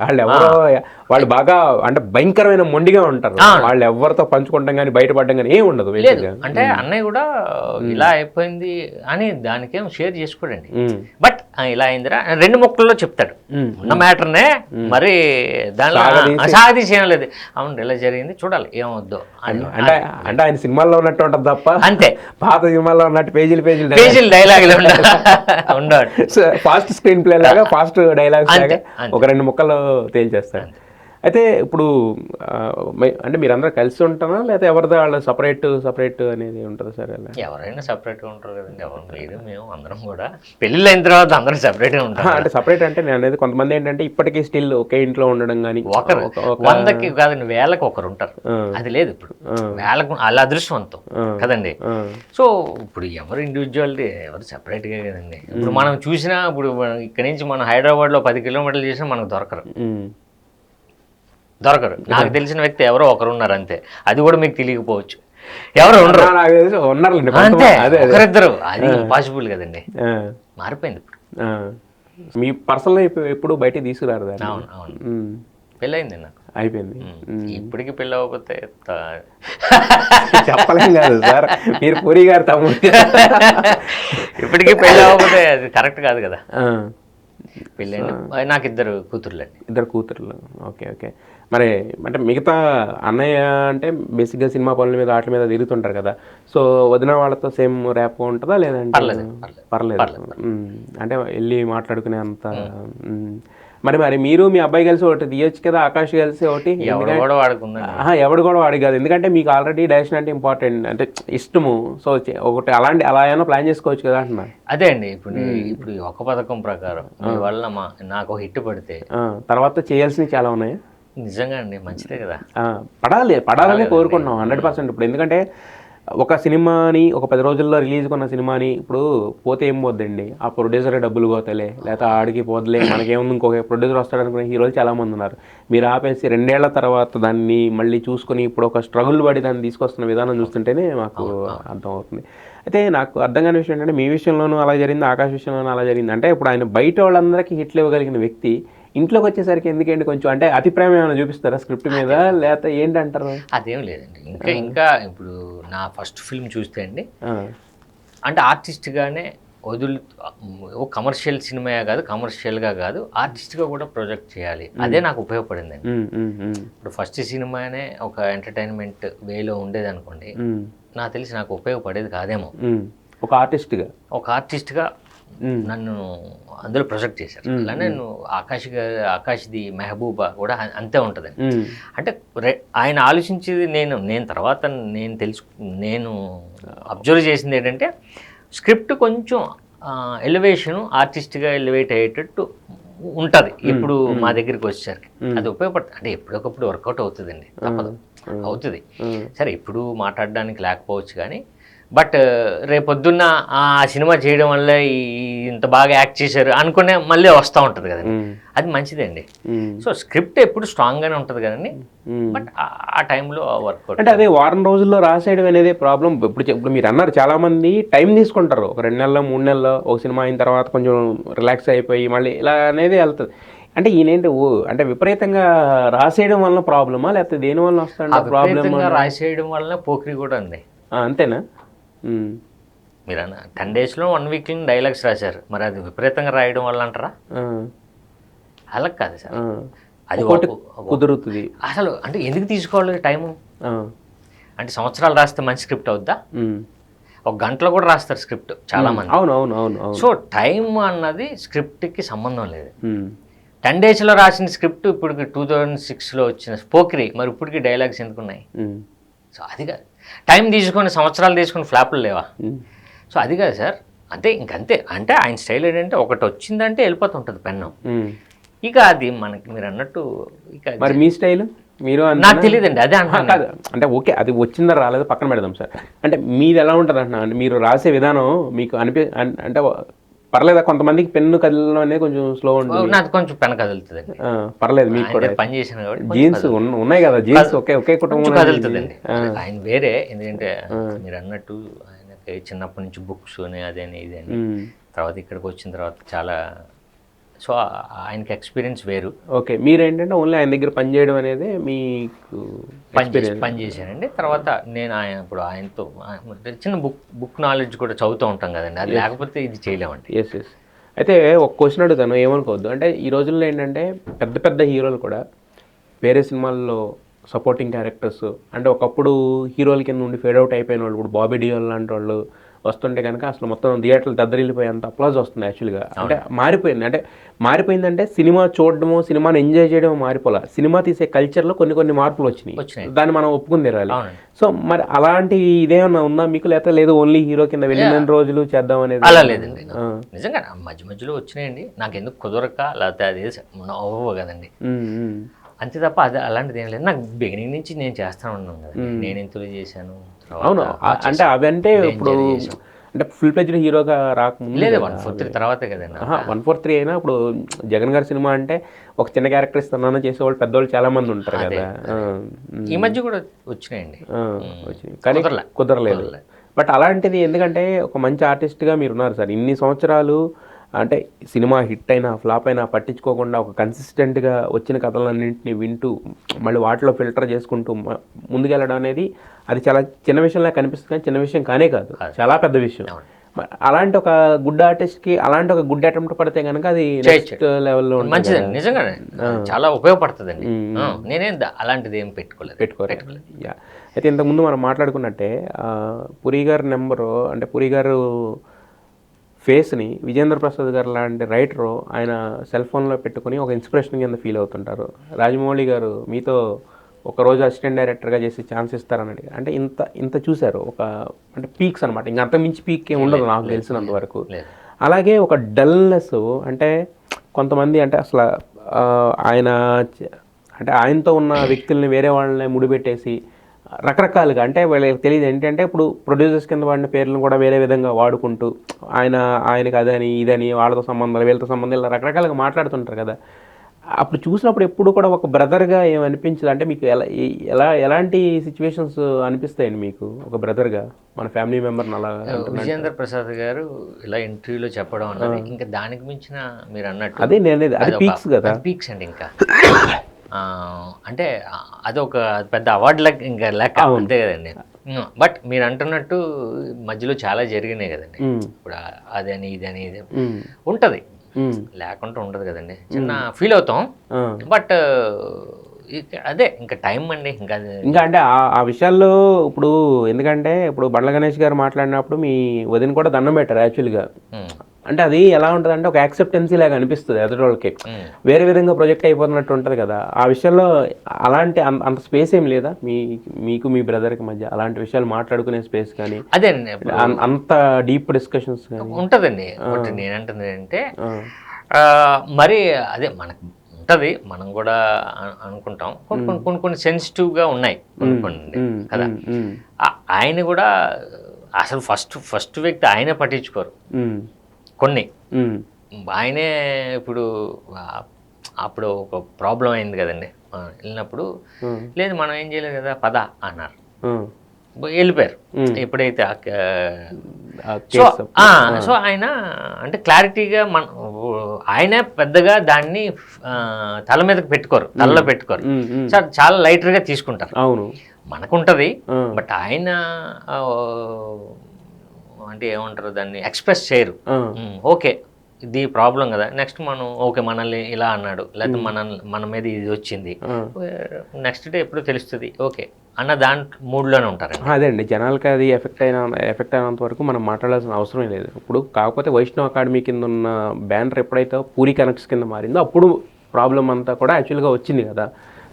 A: వాళ్ళు బాగా అంటే భయంకరమైన మొండిగా ఉంటారు. వాళ్ళు ఎవరితో పంచుకుంటాం కానీ బయటపడడం కానీ ఏం ఉండదు.
B: లేదు అంటే అన్నయ్య కూడా ఇలా అయిపోయింది అని దానికేం షేర్ చేసుకోడండి. బట్ ఇలా అయిందిరా 2 ముక్కల్లో చెప్తాడు ఉన్న మ్యాటర్నే, మరి దానిలో సాగదీసేయం లేదు. అవును ఇలా జరిగింది, చూడాలి ఏమవుద్దో
A: అంటే ఆయన సినిమాల్లో ఉన్నట్టు ఉంటుంది తప్ప
B: అంతే.
A: పాత సినిమాల్లో ఉన్నట్టు పేజీలు
B: డైలాగులు ఉండవు.
A: ఫాస్ట్ స్క్రీన్ ప్లే లాగా ఫాస్ట్ డైలాగ్స్ లాగా ఒక 2 ముక్కలు తేల్చేస్తాడు. అయితే ఇప్పుడు అంటే మీరందరూ కలిసి ఉంటారా లేదా ఎవరిదో వాళ్ళు సపరేట్ అనేది ఉంటుంది సార్?
B: ఎవరైనా సపరేట్గా ఉంటారు కదండి, ఎవరు మీరు మేము అందరం కూడా పెళ్ళిళ్ళు అయిన తర్వాత అందరూ సపరేట్గా ఉంటారు.
A: అంటే సపరేట్ అంటే నేను అనేది కొంతమంది ఏంటంటే ఇప్పటికీ స్టిల్ ఒకే ఇంట్లో ఉండడం కానీ
B: ఒకరు 100కి కాదండి 1000కి ఒకరు ఉంటారు. అది లేదు ఇప్పుడు 1000కు అలా అదృష్టవంతం కదండి. సో ఇప్పుడు ఎవరు ఇండివిజువాలిటీ ఎవరు సపరేట్గా కదండి. ఇప్పుడు మనం చూసినా ఇప్పుడు ఇక్కడ నుంచి మనం హైదరాబాద్లో 10 కిలోమీటర్లు చేసినా మనకు దొరకరు. నాకు తెలిసిన వ్యక్తి ఎవరో ఒకరు ఉన్నారు అంతే, అది కూడా మీకు తెలియకపోవచ్చు. ఎవరు
A: ఉన్నారు
B: అంతే, ఒకరిద్దరు, అది పాసిబుల్ కదండి. మారిపోయింది ఇప్పుడు.
A: మీ పర్సనల్ ఎప్పుడు బయట తీసుకురారు?
B: అవును అవును, పెళ్ళయింది నాకు, అయిపోయింది. ఇప్పటికి పెళ్ళి అవ్వకపోతే
A: చెప్పలేం కాదు సార్, మీరు పూరి గారు తమ్ముడు.
B: ఇప్పటికీ పెళ్ళి అవ్వకపోతే అది కరెక్ట్ కాదు కదా. పెళ్ళండి, నాకు 2 కూతుర్లండి.
A: 2 కూతుర్లు, ఓకే. మరి అంటే మిగతా అన్నయ్య అంటే బేసిక్గా సినిమా పనుల మీద వాటి మీద తిరుగుతుంటారు కదా, సో వదిన వాళ్ళతో సేమ్ ర్యాప్ ఉంటుందా లేదంటే? పర్లేదు. అంటే వెళ్ళి మాట్లాడుకునే అంత. మరి మీరు మీ అబ్బాయి కలిసి ఒకటి తీయొచ్చు కదా, ఆకాష్ కలిసి ఒకటి. ఎవడు కూడా వాడి కాదు, ఎందుకంటే మీకు ఆల్రెడీ డైరెక్షన్ అంటే ఇంపార్టెంట్ అంటే ఇష్టము. సో ఒకటి అలా అయినా ప్లాన్ చేసుకోవచ్చు కదా అంటున్నా.
B: అదే అండి, ఇప్పుడు ఒక పథకం ప్రకారం మీ వల్ల నాకు హిట్ పడితే
A: తర్వాత చేయాల్సినవి చాలా ఉన్నాయి.
B: నిజంగా అండి, మంచిదే కదా.
A: పడాలని కోరుకుంటున్నాం 100%. ఇప్పుడు ఎందుకంటే ఒక సినిమాని ఒక 10 రోజుల్లో రిలీజ్ కొన్న సినిమాని ఇప్పుడు పోతే ఏం పోద్దండి, ఆ ప్రొడ్యూసర్ డబ్బులు పోతలే, లేకపోతే ఆడికి పోతలే, మనకేముంది ఇంకొక ప్రొడ్యూసర్ వస్తాడు అనుకునే హీరోలు చాలామంది ఉన్నారు. మీరు ఆపేసి 2 ఏళ్ల తర్వాత దాన్ని మళ్ళీ చూసుకొని ఇప్పుడు ఒక స్ట్రగుల్ పడి దాన్ని తీసుకొస్తున్న విధానం చూస్తుంటేనే మాకు అర్థమవుతుంది. అయితే నాకు అర్థం కాని విషయం ఏంటంటే మీ విషయంలోనూ అలా జరిగింది, ఆకాశ్ విషయంలోనూ అలా జరిగింది. అంటే ఇప్పుడు ఆయన బయట వాళ్ళందరికీ హిట్లు ఇవ్వగలిగిన వ్యక్తి ఇంట్లోకి వచ్చేసరికి ఎందుకండి కొంచెం అంటే అభిప్రాయం ఏమైనా చూపిస్తారా స్క్రిప్ట్ మీద, లేకపోతే ఏంటంటారు?
B: అదేం లేదండి, ఇంకా ఇప్పుడు నా ఫస్ట్ ఫిల్మ్ చూస్తే అండి, అంటే ఆర్టిస్ట్గానే కమర్షియల్ సినిమా కాదు, కమర్షియల్గా కాదు, ఆర్టిస్ట్గా కూడా ప్రొజెక్ట్ చేయాలి. అదే నాకు ఉపయోగపడిందండి. ఇప్పుడు ఫస్ట్ సినిమానే ఒక ఎంటర్టైన్మెంట్ వేలో ఉండేది అనుకోండి, నాకు తెలిసి నాకు ఉపయోగపడేది కాదేమో.
A: ఒక ఆర్టిస్ట్గా
B: నన్ను అందులో ప్రొజెక్ట్ చేశారు. అలానే నేను ఆకాష్ది మెహబూబా కూడా అంతే ఉంటుందండి. అంటే ఆయన ఆలోచించేది నేను తర్వాత నేను అబ్జర్వ్ చేసింది ఏంటంటే స్క్రిప్ట్ కొంచెం ఎలివేషను ఆర్టిస్ట్గా ఎలివేట్ అయ్యేటట్టు ఉంటుంది. ఇప్పుడు మా దగ్గరికి వచ్చేసరికి అది ఉపయోగపడుతుంది. అంటే ఎప్పటికప్పుడు వర్కౌట్ అవుతుందండి, తప్పదు, అవుతుంది. సరే ఇప్పుడు మాట్లాడడానికి లేకపోవచ్చు కానీ బట్ రేపొద్దున్న ఆ సినిమా చేయడం వల్ల ఇంత బాగా యాక్ట్ చేశారు అనుకునే మళ్ళీ వస్తూ ఉంటుంది కదండి, అది మంచిదండి. సో స్క్రిప్ట్ ఎప్పుడు స్ట్రాంగ్గానే ఉంటుంది కదండి, బట్ ఆ టైంలో వర్కౌట్.
A: అంటే అదే వారం రోజుల్లో రాసేయడం అనేది ప్రాబ్లం. ఇప్పుడు మీరు అన్నారు చాలా మంది టైం తీసుకుంటారు, ఒక 2 నెలలు 3 నెలలు ఒక సినిమా అయిన తర్వాత కొంచెం రిలాక్స్ అయిపోయి మళ్ళీ ఇలా అనేది వెళ్తుంది. అంటే ఈయనేంటి అంటే విపరీతంగా రాసేయడం వల్ల ప్రాబ్లమా లేకపోతే దేని వల్ల వస్తుంది ప్రాబ్లమ్?
B: రాసేయడం వల్ల పోక్రీ కూడా ఉంది.
A: అంతేనా?
B: మీరు 10 daysలో 1 week డైలాగ్స్ రాశారు, మరి అది విపరీతంగా రాయడం వల్ల అంటారా? అలా కాదు సార్, అది
A: కుదురుతుంది
B: అసలు. అంటే ఎందుకు తీసుకోవాలి టైము? అంటే సంవత్సరాలు రాస్తే మంచి స్క్రిప్ట్ అవుద్దా? ఒక గంటలో కూడా రాస్తారు స్క్రిప్ట్ చాలా మంది.
A: అవును.
B: సో టైం అన్నది స్క్రిప్ట్కి సంబంధం లేదు. 10 daysలో రాసిన స్క్రిప్ట్ ఇప్పుడు 2006లో వచ్చిన పోక్రీ, మరి ఇప్పటికి డైలాగ్స్ ఎందుకున్నాయి? సో అది కాదు, టైం తీసుకొని సంవత్సరాలు తీసుకొని ఫ్లాప్లు లేవా? సో అది కాదు సార్, ఇంకంతే. అంటే ఆయన స్టైల్ ఏంటంటే ఒకటి వచ్చిందంటే వెళ్ళిపోతుంటుంది పెన్ను. ఇక అది మనకి మీరు అన్నట్టు ఇక
A: మరి మీ స్టైల్ మీరు
B: నాకు తెలియదండి, అదే
A: కాదు. అంటే ఓకే, అది వచ్చిందా రాలేదు పక్కన పెడదాం సార్. అంటే మీది ఎలా ఉంటుంది అంటున్నా, మీరు రాసే విధానం మీకు అంటే పర్లేదా? కొంతమందికి పెన్ను కదలడం అనేది కొంచెం స్లో ఉంటుంది,
B: నాకు కొంచెం పెన్ కదులుతుందండి.
A: పర్లేదు, మీకు కూడా
B: పని చేశాను కాబట్టి.
A: జీన్స్ ఉన్నాయి కదా, జీన్స్ ఒకే కుటుంబం
B: కదులుతుందండి. ఆయన వేరే, ఎందుకంటే మీరు అన్నట్టు ఆయనకి చిన్నప్పటి నుంచి బుక్స్ అని అదని ఇదని, తర్వాత ఇక్కడికి వచ్చిన తర్వాత చాలా, సో ఆయనకి ఎక్స్పీరియన్స్ వేరు.
A: ఓకే, మీరేంటంటే ఓన్లీ ఆయన దగ్గర పని చేయడం అనేది మీకు
B: పని చేశానండి. తర్వాత నేను ఇప్పుడు ఆయనతో చిన్న బుక్ నాలెడ్జ్ కూడా చదువుతూ ఉంటాం కదండి, అది లేకపోతే ఇది చేయలేమండి.
A: ఎస్. అయితే ఒక క్వశ్చన్ అడుగుతాను, ఏమనుకోవద్దు. అంటే ఈ రోజుల్లో ఏంటంటే పెద్ద పెద్ద హీరోలు కూడా వేరే సినిమాల్లో సపోర్టింగ్ క్యారెక్టర్స్, అంటే ఒకప్పుడు హీరోల కింద ఉండి ఫేడ్ అవుట్ అయిపోయిన వాళ్ళు, ఇప్పుడు బాబీ డియోల్ లాంటి వాళ్ళు వస్తుంటే కనుక అసలు మొత్తం థియేటర్లు దద్దరిల్లిపోయేంత అప్లాజ్ వస్తుంది యాక్చువల్గా. అంటే మారిపోయింది. అంటే మారిపోయిందంటే సినిమా చూడడము, సినిమాని ఎంజాయ్ చేయడం మారిపోలే, సినిమా తీసే కల్చర్లో కొన్ని మార్పులు వచ్చినాయి, దాన్ని మనం ఒప్పుకుని తీరాలి. సో మరి అలాంటి ఇదేమన్నా ఉందా మీకు, లేకపోతే లేదు ఓన్లీ హీరో కింద వెళ్ళిన రోజులు చేద్దాం అనేది?
B: అలా లేదండి, నిజంగా మధ్యలో వచ్చినాయండి, నాకు ఎందుకు కుదరక లేకపోతే అది అవ్వవు కదండి, అంతే తప్ప అది అలాంటిది ఏం లేదు. నాకు బిగినింగ్ నుంచి నేను చేస్తాను ఉన్నాను కదా, నేను ఎంతో చేశాను.
A: అవును, అంటే అవి అంటే ఇప్పుడు అంటే ఫుల్ ప్లెజ్డ్ హీరోగా రాకముందు
B: లేదు, 143 తర్వాతే కదండి.
A: 143 అయినా ఇప్పుడు జగన్ గారి సినిమా అంటే ఒక చిన్న క్యారెక్టర్ ఇస్తున్నాను చేసేవాళ్ళు పెద్దవాళ్ళు చాలా మంది ఉంటారు కదా.
B: ఈ మధ్య కూడా వచ్చినాయండి,
A: కానీ కుదరలేదు. బట్ అలాంటిది ఎందుకంటే ఒక మంచి ఆర్టిస్ట్గా మీరు ఉన్నారు సార్ ఇన్ని సంవత్సరాలు. అంటే సినిమా హిట్ అయినా ఫ్లాప్ అయినా పట్టించుకోకుండా ఒక కన్సిస్టెంట్గా వచ్చిన కథలన్నింటినీ వింటూ మళ్ళీ వాటిలో ఫిల్టర్ చేసుకుంటూ ముందుకెళ్ళడం అనేది అది చాలా చిన్న విషయంలా కనిపిస్తుంది, కానీ చిన్న విషయం కానే కాదు, చాలా పెద్ద విషయం. అలాంటి ఒక గుడ్ ఆర్టిస్ట్కి అలాంటి ఒక గుడ్ అటెంప్ట్ పడితే కనుక అది నెక్స్ట్ లెవెల్లో
B: మంచిదండి, నిజంగానే చాలా ఉపయోగపడుతుందండి. నేనేం అలాంటిది ఏం పెట్టుకోలేదు.
A: అయితే ఇంతకుముందు మనం మాట్లాడుకున్నట్టే పురి గారి నెంబరు, అంటే పురి గారు ఫేస్ని విజేంద్ర ప్రసాద్ గారు లాంటి రైటరు ఆయన సెల్ ఫోన్లో పెట్టుకుని ఒక ఇన్స్పిరేషన్ కింద ఫీల్ అవుతుంటారు. రాజమౌళి గారు మీతో ఒకరోజు అసిస్టెంట్ డైరెక్టర్గా చేసి ఛాన్స్ ఇస్తారని అడిగారు. అంటే ఇంత చూశారు, ఒక అంటే పీక్స్ అనమాట, ఇంకా అంతకుమించి పీక్ ఏమి ఉండదు నాకు తెలిసినంత వరకు. అలాగే ఒక డల్నెస్, అంటే కొంతమంది అంటే అసలు ఆయన అంటే ఆయనతో ఉన్న వ్యక్తుల్ని వేరే వాళ్ళని ముడిపెట్టేసి రకరకాలుగా, అంటే వీళ్ళకి తెలియదు ఏంటంటే ఇప్పుడు ప్రొడ్యూసర్స్ కింద వాడిన పేర్లను కూడా వేరే విధంగా వాడుకుంటూ ఆయనకి అదని ఇదని వాళ్ళతో సంబంధాలు వీళ్ళతో సంబంధాలు ఇలా రకరకాలుగా మాట్లాడుతుంటారు కదా. అప్పుడు చూసినప్పుడు ఎప్పుడు కూడా ఒక బ్రదర్గా ఏమనిపించదు? అంటే మీకు ఎలాంటి సిచ్యువేషన్స్ అనిపిస్తాయండి మీకు ఒక బ్రదర్గా, మన ఫ్యామిలీ మెంబర్ని అలా?
B: విజేంద్ర ప్రసాద్ గారు ఇలా ఇంటర్వ్యూలో చెప్పడం అన్నది ఇంకా దానికి మించిన మీరు అన్నట్టు
A: అదే నేను అది పీక్స్ కదా,
B: పీక్స్ అండి. ఇంకా అంటే అదొక పెద్ద అవార్డు ఇంకా లెక్క అంతే కదండి. బట్ మీరు అంటున్నట్టు మధ్యలో చాలా జరిగినాయి కదండి, ఇప్పుడు అదని ఇదని ఇది ఉంటుంది, లేకుండా ఉండదు కదండి, చిన్న ఫీల్ అవుతాం. బట్ అదే ఇంకా టైం అండి,
A: ఇంకా అంటే ఆ విషయాల్లో ఇప్పుడు ఎందుకంటే ఇప్పుడు బండ్ల గణేష్ గారు మాట్లాడినప్పుడు మీ వదిన కూడా దండం పెట్టారు యాక్చువల్గా. అంటే అది ఎలా ఉంటుంది అంటే ఒక యాక్సెప్టెన్సీ లాగా అనిపిస్తుంది ఎదుటి వాళ్ళకి, వేరే విధంగా ప్రొజెక్ట్ అయిపోతున్నట్టు ఉంటుంది కదా. ఆ విషయంలో అలాంటి అంత స్పేస్ ఏం లేదా మీకు మీ బ్రదర్కి మధ్య అలాంటి విషయాలు మాట్లాడుకునే స్పేస్ కానీ?
B: అదే
A: అంత డీప్ డిస్కషన్స్
B: ఉంటుందండి. నేనంటుంది అంటే మరి అదే మనకు ఉంటుంది, మనం కూడా అనుకుంటాం. కొన్ని సెన్సిటివ్గా ఉన్నాయి కొన్ని కదా. ఆయన కూడా అసలు ఫస్ట్ వ్యక్తి ఆయనే పట్టించుకోరు కొన్ని. ఆయనే ఇప్పుడు అప్పుడు ఒక ప్రాబ్లం అయింది కదండి వెళ్ళినప్పుడు, లేదు మనం ఏం చేయలేదు కదా పద అన్నారు, వెళ్ళిపోయారు. ఎప్పుడైతే సో ఆయన అంటే క్లారిటీగా ఆయన పెద్దగా దాన్ని తల మీదకి పెట్టుకోరు, తలలో పెట్టుకోరు, చాలా లైటర్గా తీసుకుంటారు.
A: అవును,
B: మనకుంటది, బట్ ఆయన అంటే ఏమంటారు దాన్ని ఎక్స్ప్రెస్ చేయరు. ఓకే ఇది ప్రాబ్లం కదా, నెక్స్ట్ మనం ఓకే మనల్ని ఇలా అన్నాడు, లేకపోతే మన మీద ఇది వచ్చింది, నెక్స్ట్ డే ఎప్పుడు తెలుస్తుంది ఓకే అన్న మూడ్లోనే ఉంటారు.
A: అదే అండి, జనాలకి అది ఎఫెక్ట్ అయినంత వరకు మనం మాట్లాడాల్సిన అవసరం లేదు. ఇప్పుడు కాకపోతే వైష్ణవ్ అకాడమీ కింద ఉన్న బ్యానర్ ఎప్పుడైతే పూరి కనెక్ట్స్ కింద మారిందో అప్పుడు ప్రాబ్లం అంతా కూడా యాక్చువల్గా వచ్చింది కదా.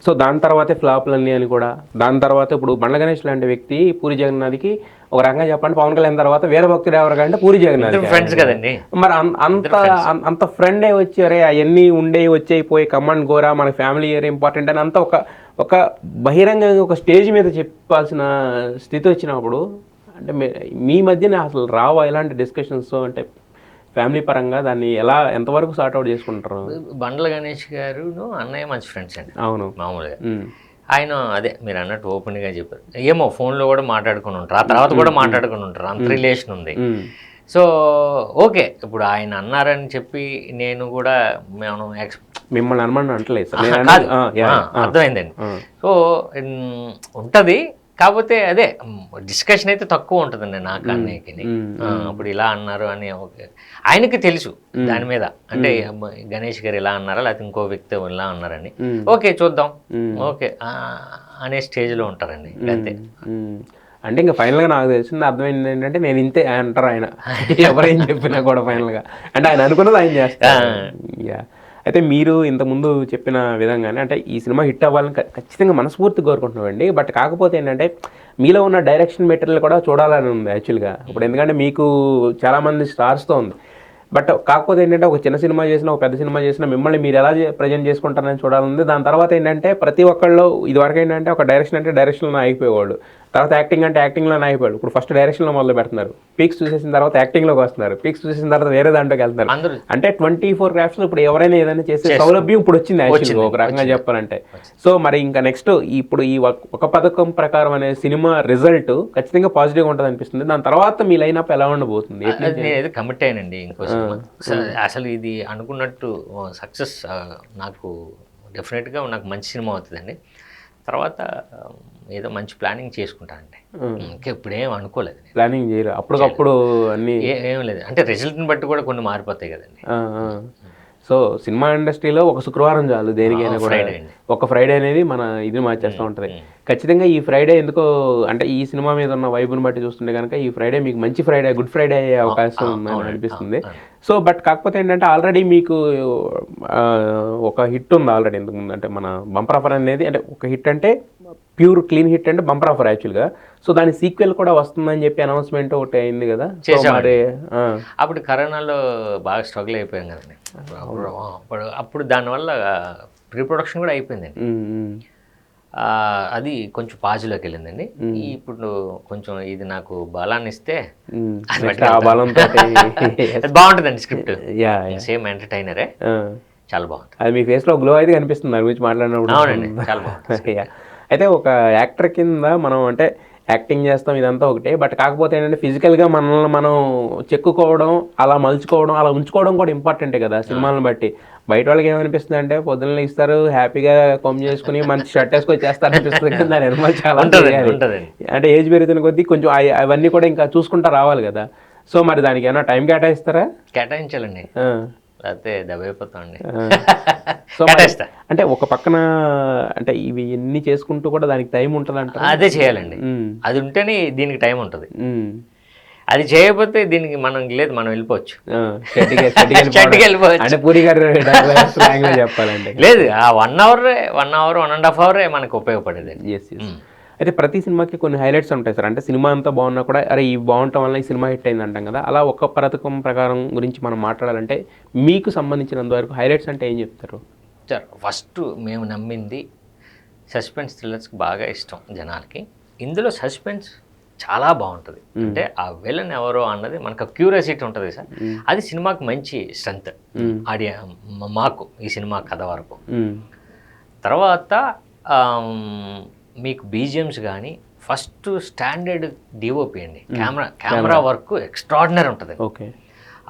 A: సో దాని తర్వాతే ఫ్లాప్లన్నీ అని కూడా, దాని తర్వాత ఇప్పుడు బండ్ల గణేష్ లాంటి వ్యక్తి పూరి జగన్నాథ్కి ఒక రకంగా చెప్పండి, పవన్ కళ్యాణ్ తర్వాత వీరభక్తుడు ఎవరు అంటే పూరి జగన్నాథ్
B: ఫ్రెండ్స్ కదండి.
A: మరి అంత ఫ్రెండే వచ్చి అరే అవన్నీ వచ్చేయి పోయి కమాండ్ గోరా మన ఫ్యామిలీ ఇయర్ ఇంపార్టెంట్ అని అంతా ఒక బహిరంగంగా ఒక స్టేజ్ మీద చెప్పాల్సిన స్థితి వచ్చినప్పుడు అంటే మీ మధ్యన అసలు రావా ఇలాంటి డిస్కషన్స్? అంటే ఫ్యామిలీ పరంగా దాన్ని ఎంతవరకు సార్ట్అవుట్ చేసుకుంటారు?
B: బండ్ల గణేష్ గారు అన్నయ్య మంచి ఫ్రెండ్స్ అండి.
A: అవును,
B: మామూలుగా ఆయన అదే మీరు అన్నట్టు ఓపెన్గా చెప్పారు. ఏమో ఫోన్లో కూడా మాట్లాడుకుని ఉంటారు, ఆ తర్వాత కూడా మాట్లాడుకుని ఉంటారు, అంత రిలేషన్ ఉంది. సో ఓకే ఇప్పుడు ఆయన అన్నారని చెప్పి నేను కూడా
A: మిమ్మల్ని అనుమానం అంటలేదు,
B: అర్థమైందండి. సో ఉంటుంది, కాకపోతే అదే డిస్కషన్ అయితే తక్కువ ఉంటుందండి నాకు అన్నయ్యకి. అప్పుడు ఇలా అన్నారు అని ఓకే ఆయనకి తెలుసు దాని మీద, అంటే గణేష్ గారు ఇలా అన్నారా లేకపోతే ఇంకో వ్యక్తి ఇలా అన్నారని, ఓకే చూద్దాం ఓకే అనే స్టేజ్లో ఉంటారండి అంతే.
A: అంటే ఇంకా ఫైనల్గా నాకు తెలిసింది అర్థమైంది ఏంటంటే నేను ఇంతే అంటారు ఆయన, ఎవరేం చెప్పినా కూడా ఫైనల్గా అంటే ఆయన అనుకున్నది ఆయన చేస్తారు. అయితే మీరు ఇంతకుముందు చెప్పిన విధంగానే అంటే ఈ సినిమా హిట్ అవ్వాలని ఖచ్చితంగా మనస్ఫూర్తిగా కోరుకుంటున్నామండి. బట్ కాకపోతే ఏంటంటే మీలో ఉన్న డైరెక్షన్ మెటీరియల్ కూడా చూడాలని ఉంది యాక్చువల్గా. ఇప్పుడు ఎందుకంటే మీకు చాలామంది స్టార్స్తో ఉంది, బట్ కాకపోతే ఏంటంటే ఒక చిన్న సినిమా చేసినా ఒక పెద్ద సినిమా చేసినా మిమ్మల్ని మీరు ఎలా ప్రజెంట్ చేసుకుంటారని చూడాలని. దాని తర్వాత ఏంటంటే ప్రతి ఒక్కళ్ళు ఇదివరకు ఏంటంటే ఒక డైరెక్షన్ అంటే డైరెక్షన్లో ఆగిపోయేవాళ్ళు, తర్వాత యాక్టింగ్ అంటే యాక్టింగ్లోనే ఆగిపోయాడు. ఇప్పుడు ఫస్ట్ డైరెక్షన్లో మొదలు పెడుతున్నారు, పీక్స్ చూసేసిన తర్వాత యాక్టింగ్లోకి వస్తున్నారు, పీక్స్ చూసేసిన తర్వాత వేరే దాంట్లోకి వెళ్తున్నారు. అంటే 24 క్రాఫ్ట్స్లో ఇప్పుడు ఎవరైనా ఏదైనా చేసే సౌలభ్యం ఇప్పుడు వచ్చింది యాక్చువల్గా ఒక రకంగా చెప్పాలంటే. సో మరి ఇంకా నెక్స్ట్ ఇప్పుడు ఈ ఒక పథకం ప్రకారం అనే సినిమా రిజల్ట్ ఖచ్చితంగా పాజిటివ్గా ఉంటుంది అనిపిస్తుంది. దాని తర్వాత మీ లైనప్ ఎలా ఉండబోతుంది?
B: నేను కమిట్ అయ్యానండి ఇంకో అసలు ఇది అనుకున్నట్టు సక్సెస్ నాకు డెఫినెట్గా నాకు మంచి సినిమా అవుతుందండి. తర్వాత ఏదో మంచి ప్లానింగ్ చేసుకుంటానండి. ఇంకా ఇప్పుడేం అనుకోలేదు,
A: ప్లానింగ్ చేయలేదు అప్పటికప్పుడు అన్ని
B: ఏం లేదు, అంటే రిజల్ట్ని బట్టి కూడా కొన్ని మారిపోతాయి కదండి.
A: సో సినిమా ఇండస్ట్రీలో ఒక శుక్రవారం చాలు దేనికైనా కూడా, ఒక ఫ్రైడే అనేది మన ఇది మార్చేస్తూ ఉంటుంది. ఖచ్చితంగా ఈ ఫ్రైడే ఎందుకో అంటే ఈ సినిమా మీద ఉన్న వైబుని బట్టి చూస్తుంటే కనుక ఈ ఫ్రైడే మీకు మంచి ఫ్రైడే, గుడ్ ఫ్రైడే అయ్యే అవకాశం ఉందని అనిపిస్తుంది. సో బట్ కాకపోతే ఏంటంటే ఆల్రెడీ మీకు ఒక హిట్ ఉంది ఆల్రెడీ ఇంతకుముందు, అంటే మన బంపర్ ఆఫర్ అనేది, అంటే ఒక హిట్ అంటే ప్యూర్ క్లీన్ హిట్ అంటే బంపర్ ఆఫర్ యాక్చువల్గా. సో దాని సీక్వెల్ కూడా వస్తుందని చెప్పి అనౌన్స్మెంట్ ఒకటి అయింది కదా.
B: అప్పుడు కరోనాలో బాగా స్ట్రగుల్ అయిపోయాం కదండి, అప్పుడు దానివల్ల ప్రీ ప్రొడక్షన్ కూడా అయిపోయిందండి. అది కొంచెం పాజిలోకి వెళ్ళిందండి. ఇప్పుడు కొంచెం ఇది నాకు బలాన్ని ఇస్తే బాగుంటుందండి స్క్రిప్ట్, సేమ్ ఎంటర్టైనరే, చాలా బాగుంటుంది.
A: అది మీ ఫేస్లో గ్లో అయితే కనిపిస్తుంది దాని గురించి మాట్లాడినప్పుడు.
B: అవునండి, చాలా బాగుంటుంది.
A: అయితే ఒక యాక్టర్ కింద మనం అంటే యాక్టింగ్ చేస్తాం ఇదంతా ఒకటే, బట్ కాకపోతే ఏంటంటే ఫిజికల్గా మనల్ని మనం చెక్కుకోవడం, అలా మలుచుకోవడం, అలా ఉంచుకోవడం కూడా ఇంపార్టెంటే కదా సినిమాలను బట్టి. బయట వాళ్ళకి ఏమనిపిస్తుంది అంటే పొద్దున్న ఇస్తారు హ్యాపీగా కొమ్ము చేసుకుని మంచి షర్ట్ వేసుకొని చేస్తారు అనిపిస్తుంది కదా, దాని ఎనర్మల్ చాలా అంటే ఏజ్ పెరుగుతున్న కొద్దీ కొంచెం అవన్నీ కూడా ఇంకా చూసుకుంటా రావాలి కదా. సో మరి దానికి ఏమైనా టైం కేటాయిస్తారా?
B: కేటాయించాలండి, లేకపోతే దెబ్బైపోతామండి.
A: సో అంటే ఒక పక్కన అంటే ఇవి ఎన్ని చేసుకుంటూ కూడా దానికి టైం ఉంటుంది అంటే
B: అదే చేయాలండి, అది ఉంటేనే దీనికి టైం ఉంటుంది. అది చేయకపోతే దీనికి మనం లేదు, మనం వెళ్ళిపోవచ్చు.
A: అంటే పూరి గారు చెప్పాలంటే
B: లేదు, ఆ 1 hour 1.5 hour మనకు ఉపయోగపడేది.
A: అయితే ప్రతి సినిమాకి కొన్ని హైలైట్స్ ఉంటాయి సార్. అంటే సినిమా అంతా బాగున్నా కూడా అరే ఈ బాగుండటం వల్ల ఈ సినిమా హిట్ అయింది అంటాం కదా. అలా ఒక పథకం ప్రకారం గురించి మనం మాట్లాడాలంటే మీకు సంబంధించినంత వరకు హైలైట్స్ అంటే ఏం చెప్తారు
B: సార్? ఫస్ట్ మేము నమ్మింది సస్పెన్స్ థ్రిల్లర్స్కి బాగా ఇష్టం జనాలకి. ఇందులో సస్పెన్స్ చాలా బాగుంటుంది. అంటే ఆ విలన్ ఎవరో అన్నది మనకు క్యూరియాసిటీ ఉంటుంది సార్. అది సినిమాకి మంచి స్ట్రెంత్ మాకు ఈ సినిమా కథ వరకు. తర్వాత మీకు బీజిఎమ్స్ కానీ ఫస్ట్ స్టాండర్డ్ డిఓపి అండి. కెమెరా వర్క్ ఎక్స్ట్రాడినరీ ఉంటుంది.
A: ఓకే.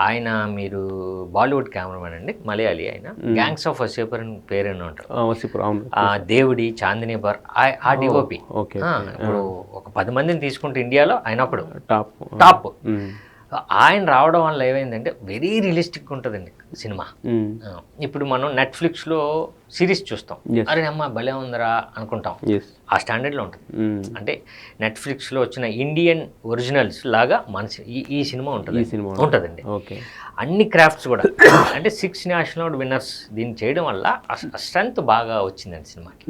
B: ఆయన మీరు బాలీవుడ్ కెమెరామెన్ అండి, మలయాళీ. ఆయన గ్యాంగ్స్ ఆఫ్ వసీపూర్ అని పేరైనా ఉంటారు. దేవుడి, చాందినీ బర్ ఆ డిఓపి. ఇప్పుడు ఒక 10 మందిని తీసుకుంటే ఇండియాలో ఆయన ఒకడు టాప్. ఆయన రావడం వల్ల ఏమైందంటే వెరీ రియలిస్టిక్ ఉంటుందండి సినిమా. ఇప్పుడు మనం నెట్ఫ్లిక్స్లో సిరీస్ చూస్తాం, అరే అమ్మ భలే ఉందరా అనుకుంటాం, ఆ స్టాండర్డ్లో ఉంటుంది. అంటే నెట్ఫ్లిక్స్లో వచ్చిన ఇండియన్ ఒరిజినల్స్ లాగా మన ఈ సినిమా ఉంటుందండి. అన్ని క్రాఫ్ట్స్ కూడా అంటే 6 నేషనల్ అవార్డ్ విన్నర్స్ దీన్ని చేయడం వల్ల స్ట్రెంత్ బాగా వచ్చిందండి సినిమాకి.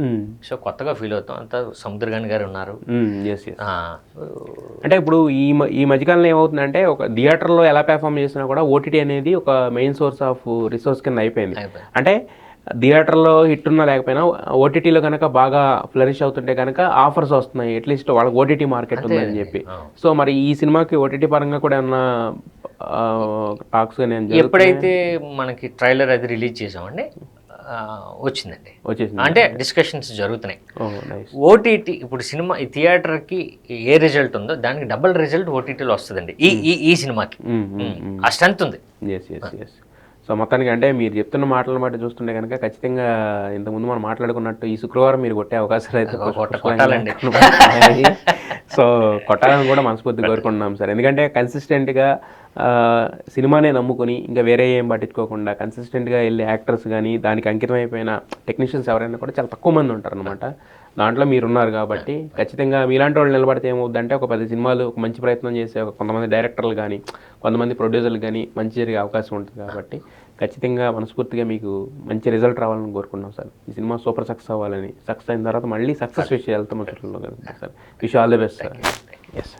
B: సో కొత్తగా ఫీల్ అవుతాం. అంతా సముద్రగాని గారు ఉన్నారు.
A: అంటే ఇప్పుడు ఈ మధ్యకాలంలో ఏమవుతుందంటే ఒక థియేటర్లో ఎలా పెర్ఫామ్ చేసినా కూడా ఓటీటీ అనేది ఒక మెయిన్ సోర్స్ ఆఫ్ రిసోర్స్ కింద అయిపోయింది. అంటే థియేటర్లో హిట్ ఉన్నా లేకపోయినా ఓటీటీలో కనుక బాగా ఫ్లరిష్ అవుతుంటే కనుక ఆఫర్స్ వస్తున్నాయి, అట్లీస్ట్ వాళ్ళకి ఓటీటీ మార్కెట్ ఉందని చెప్పి. సో మరి ఈ సినిమాకి ఓటీటీ పరంగా కూడా ఏమన్నా టాక్స్
B: ఎప్పుడైతే మనకి ట్రైలర్ అది రిలీజ్ చేసామండి వచ్చిందండి, అంటే డిస్కషన్స్ జరుగుతున్నాయి. ఓటీటీ ఇప్పుడు సినిమా ఈ థియేటర్కి ఏ రిజల్ట్ ఉందో దానికి డబుల్ రిజల్ట్ ఓటీటీలో వస్తుందండి ఈ సినిమాకి. ఆ స్ట్రెంత్ ఉంది.
A: సో మొత్తానికి అంటే మీరు చెప్తున్న మాటలను బట్టి చూస్తుంటే కనుక ఖచ్చితంగా ఇంతకుముందు మనం మాట్లాడుకున్నట్టు ఈ శుక్రవారం మీరు కొట్టే అవకాశాలు అయితే
B: కొట్టాలండి.
A: సో కొట్టాలని కూడా మనస్ఫూర్తిగా కోరుకుంటున్నాం సార్. ఎందుకంటే కన్సిస్టెంట్గా సినిమానే నమ్ముకొని ఇంకా వేరే ఏం పట్టించుకోకుండా కన్సిస్టెంట్గా వెళ్ళే యాక్టర్స్ కానీ దానికి అంకితమైపోయిన టెక్నీషియన్స్ ఎవరైనా కూడా చాలా తక్కువ మంది ఉంటారు అనమాట. దాంట్లో మీరున్నారు కాబట్టి ఖచ్చితంగా మీలాంటి వాళ్ళు నిలబడితే ఏమవుద్దంటే ఒక 10 సినిమాలు ఒక మంచి ప్రయత్నం చేసే ఒక కొంతమంది డైరెక్టర్లు కానీ కొంతమంది ప్రొడ్యూసర్లు కానీ మంచి జరిగే అవకాశం ఉంటుంది. కాబట్టి ఖచ్చితంగా మనస్ఫూర్తిగా మీకు మంచి రిజల్ట్ రావాలని కోరుకున్నాం సార్. ఈ సినిమా సూపర్ సక్సెస్ అవ్వాలని, సక్సెస్ అయిన తర్వాత మళ్ళీ సక్సెస్ విషయాలతో మాట్లాడుతున్నాం కదా sir. Wish all the best sir. Yes.